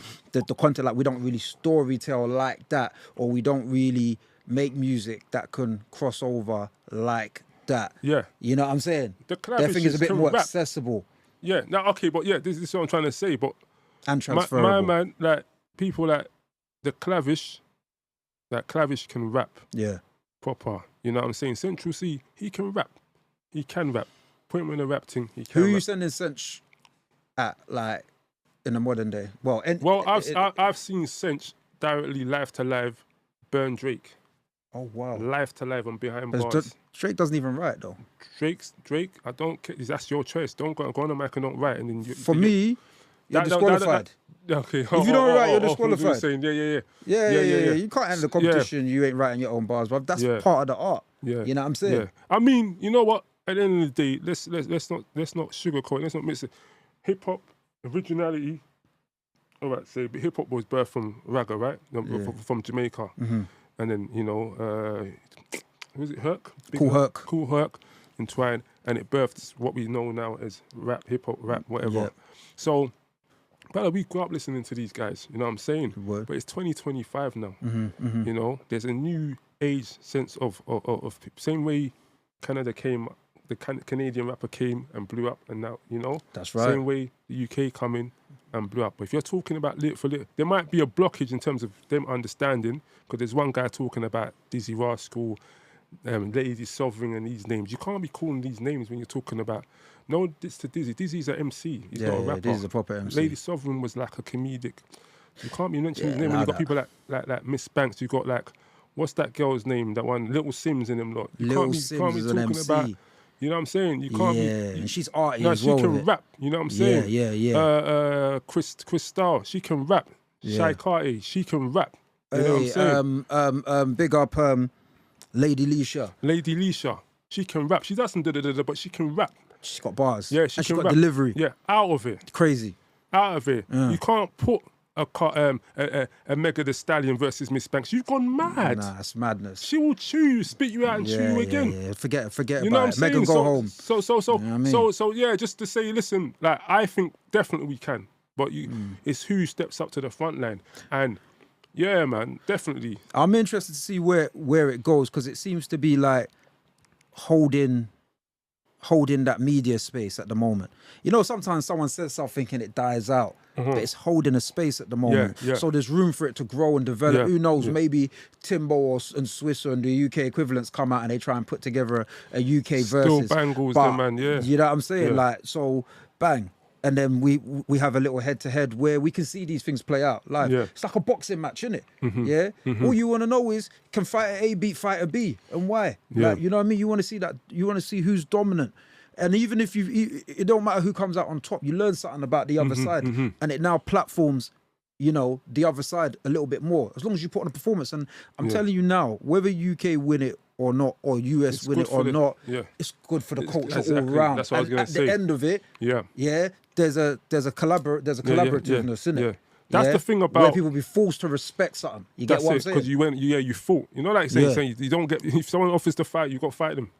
content, like we don't really storytell like that, or we don't really make music that can cross over like that. Yeah. You know what I'm saying? Their thing is a bit more accessible. Yeah. Now, okay, but yeah, this is what I'm trying to say. But and transferable. My man, like people like the Clavish can rap. Yeah. Proper. You know what I'm saying? Central C, he can rap. He can rap. Put him in a rap thing, he can Who are rap. you sending Sench at, like, in the modern day? Well, I've seen Sench directly live to live burn Drake. Oh, wow. Live to live on Behind Bars. Drake doesn't even write, though. Drake, I don't care. That's your choice. Don't go on the mic and don't write. And then For me, you're disqualified. Okay. If you don't write, you're disqualified. Saying, Yeah. You can't enter the competition. You ain't writing your own bars, but that's part of the art. Yeah. You know what I'm saying? Yeah. I mean, you know what? At the end of the day, let's not sugarcoat. Let's not mix it. Hip hop originality. All right, say, but hip hop was birthed from ragga, right? From Jamaica, and then who's it? Herc. Cool Herc, entwined, and it birthed what we know now as rap, hip hop, rap, whatever. Yeah. So. But we grew up listening to these guys, you know what I'm saying? But it's 2025 now. You know, there's a new age sense of same way Canada came, the Canadian rapper came and blew up, and now, you know, that's right. Same way the UK come in and blew up. But if you're talking about there might be a blockage in terms of them understanding, because there's one guy talking about Dizzy Rascal, Lady Sovereign, and these names. You can't be calling these names when you're talking about. No, this to Dizzy. Dizzy's an MC. He's not a rapper. Dizzy's a proper MC. Lady Sovereign was like a comedic. You can't be mentioning his name when you got people like Miss Banks. You got like, what's that girl's name? That one, Little Sims in them lot. You can't be talking about. You know what I'm saying? You can't be. And she's arty no, as well. She can rap. You know what I'm saying? Yeah. Chris Starr, she can rap. Shy Carty, she can rap. You know what I'm saying? Big up Lady Leisha. Lady Leisha, she can rap. She doesn't but she can rap. She's got bars. Yeah, she's got delivery. Yeah, out of it. Crazy. out of it. You can't put a Mega the Stallion versus Miss Banks. You've gone mad. Nah, that's madness. She will chew you, spit you out and chew you again. Yeah. Forget You know about what it. I'm Megan, saying? go home. So, You know what I mean? so yeah, just to say, listen, like I think definitely we can, but it's who steps up to the front line. And yeah, man, definitely. I'm interested to see where it goes, because it seems to be like holding that media space at the moment. You know, sometimes someone says something and it dies out, but it's holding a space at the moment. Yeah. So there's room for it to grow and develop. Yeah, Who knows? yeah. Maybe Timbo and Swiss and the UK equivalents come out and they try and put together a UK Still versus. bangles But them, man, yeah. You know what I'm saying? Yeah. Like, so bang. And then we have a little head-to-head where we can see these things play out live. Yeah. It's like a boxing match, isn't it? Yeah. All you want to know is, can fighter A beat fighter B, and why? Yeah. Like, you know what I mean? You want to see that. You want to see who's dominant. And even if it don't matter who comes out on top, you learn something about the other side, and it now platforms, you know, the other side a little bit more. As long as you put on a performance, and I'm telling you now, whether UK win it or not, or US It's win good it or for not, yeah. it's good for the It's- culture all exactly. round. That's what I was And gonna at say. the end of it, Yeah. there's a collaborativeness in it. Yeah. That's the thing about where people be forced to respect something. You get that's what I'm it, saying? because you fought. You know, like saying you don't get, if someone offers to fight, you got to fight them.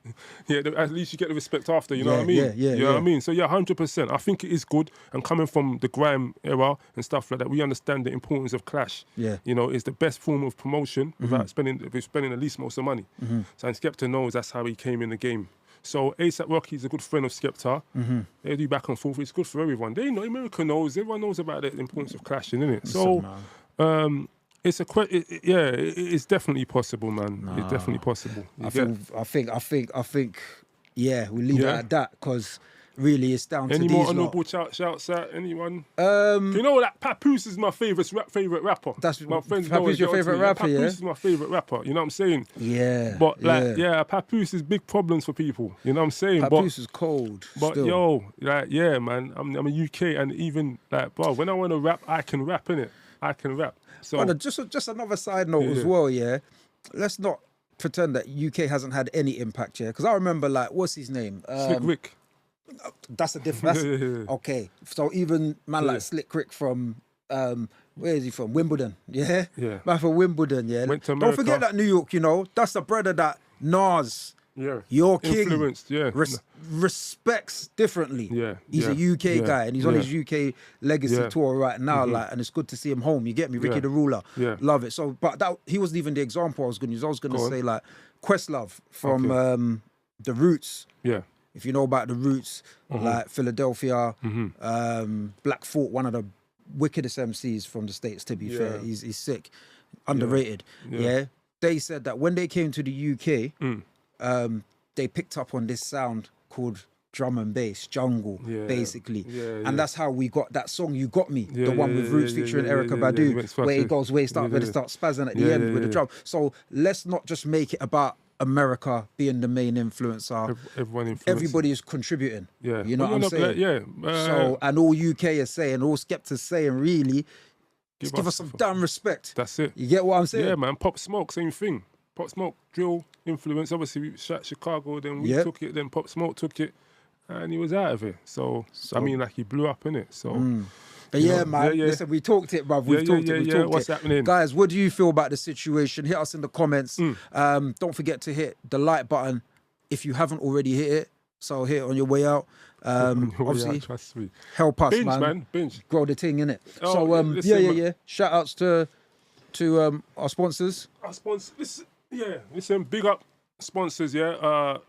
At least you get the respect after. You know what I mean? You know what I mean? So yeah, 100%. I think it is good. And coming from the grime era and stuff like that, we understand the importance of clash. Yeah. You know, it's the best form of promotion without spending the least most of money. So and Skepta knows that's how he came in the game. So A$AP Rocky is a good friend of Skepta. They do back and forth. It's good for everyone. They know, America knows. Everyone knows about the importance of clashing, innit? So it's it's definitely possible, man. It's definitely possible. I think, yeah, we leave it at that, because really it's down to Any these more lot. honourable shouts out? Anyone? You know that Papoose is my favourite rapper. That's my friends. Papoose your favourite rapper, yeah? Papoose is my favourite rapper. You know what I'm saying? Yeah. But Papoose is big problems for people. You know what I'm saying? Papoose is cold. But still. yo, like, yeah, man, I'm a UK, and even like, bro, when I want to rap, I can rap, innit? I can rap. So Brother, just another side note as well, yeah. Let's not pretend that UK hasn't had any impact, yeah. Because I remember, like, what's his name? Slick Rick. That's a different. Okay, so even man like Slick Rick from where is he from? Wimbledon, yeah. Man from Wimbledon, yeah. Went to Don't America. forget that New York, you know, that's the brother that Nas, Yeah. your king, Influenced, respects differently. Yeah, He's a UK guy, and he's on his UK legacy tour right now, like, and it's good to see him home. You get me, Ricky the Ruler, love it. So, but that he wasn't even the example I was going to use. I was going to say like Questlove from the Roots. Yeah. If you know about the Roots, like Philadelphia, Black Thought, one of the wickedest MCs from the States, to be fair. He's sick, underrated. Yeah. They said that when they came to the UK, they picked up on this sound called drum and bass, jungle, basically. And that's how we got that song, You Got Me, the one with Roots featuring Erykah Badu, where it goes way start, where it starts spazzing at the end with the drum. So let's not just make it about America being the main influencer. Everybody is contributing. Yeah. You know what I'm saying? So, and all UK is saying, all Skepta's saying, really, just give us some damn respect. That's it. You get what I'm saying? Yeah, man. Pop Smoke, same thing. Pop Smoke, drill influence. Obviously, we shot Chicago, then we took it, then Pop Smoke took it, and he was out of it. So I mean, like, he blew up in it. So. But yeah, man, listen, we talked it, bruv. We talked it. What's happening? Guys, what do you feel about the situation? Hit us in the comments. Don't forget to hit the like if you haven't already hit it. So hit it on your way out. Obviously, trust me. Help us, Binge, man. Binge. Grow the thing, innit? Oh, So listen, shout outs to our sponsors. Our sponsors, listen, big up sponsors,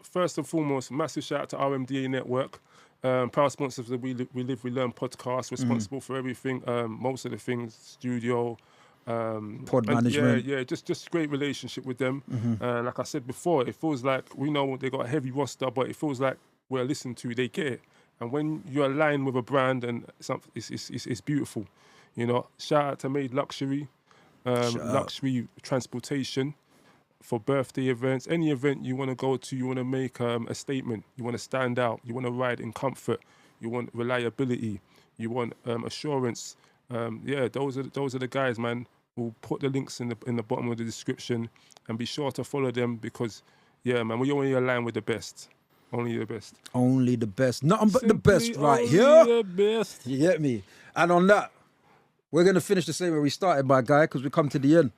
first and foremost, massive shout out to RMDA Network. Proud sponsors of the We Live, We Learn podcast, responsible for everything, most of the things, studio, pod management. Just great relationship with them. Like I said before, it feels like we know they got a heavy roster, but it feels like we're listened to, they get it. And when you're aligned with a brand and something, it's beautiful. You know, shout out to Made Luxury, luxury transportation for birthday events, any event you want to go to, you want to make a statement, you want to stand out, you want to ride in comfort, you want reliability, you want assurance. Those are the guys, man. We'll put the links in the bottom of the description, and be sure to follow them because, man, we only align with the best. Only the best. Only the best. Nothing but the best right Simply here. only the best. You get me? And on that, we're going to finish the same way we started, my guy, because we come to the end.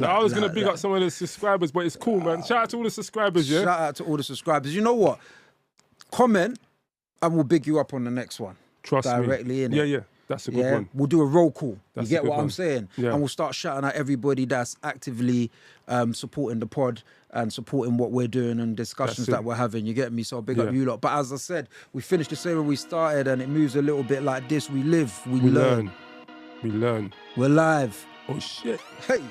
I was going to big up some of the subscribers, but it's cool, man. Shout out to all the subscribers, yeah? Shout out to all the subscribers. You know what? Comment and we'll big you up on the next one. Trust me. Directly, innit? Yeah, yeah. That's a good one. We'll do a roll call. That's you a get good what I'm one. saying? Yeah. And we'll start shouting at everybody that's actively supporting the pod and supporting what we're doing and discussions That's it. that we're having. You get me? So big up Yeah. you lot. But as I said, we finished the same way we started and it moves a little bit like this. We live, we We learn. learn. We're live. Oh, shit. Hey.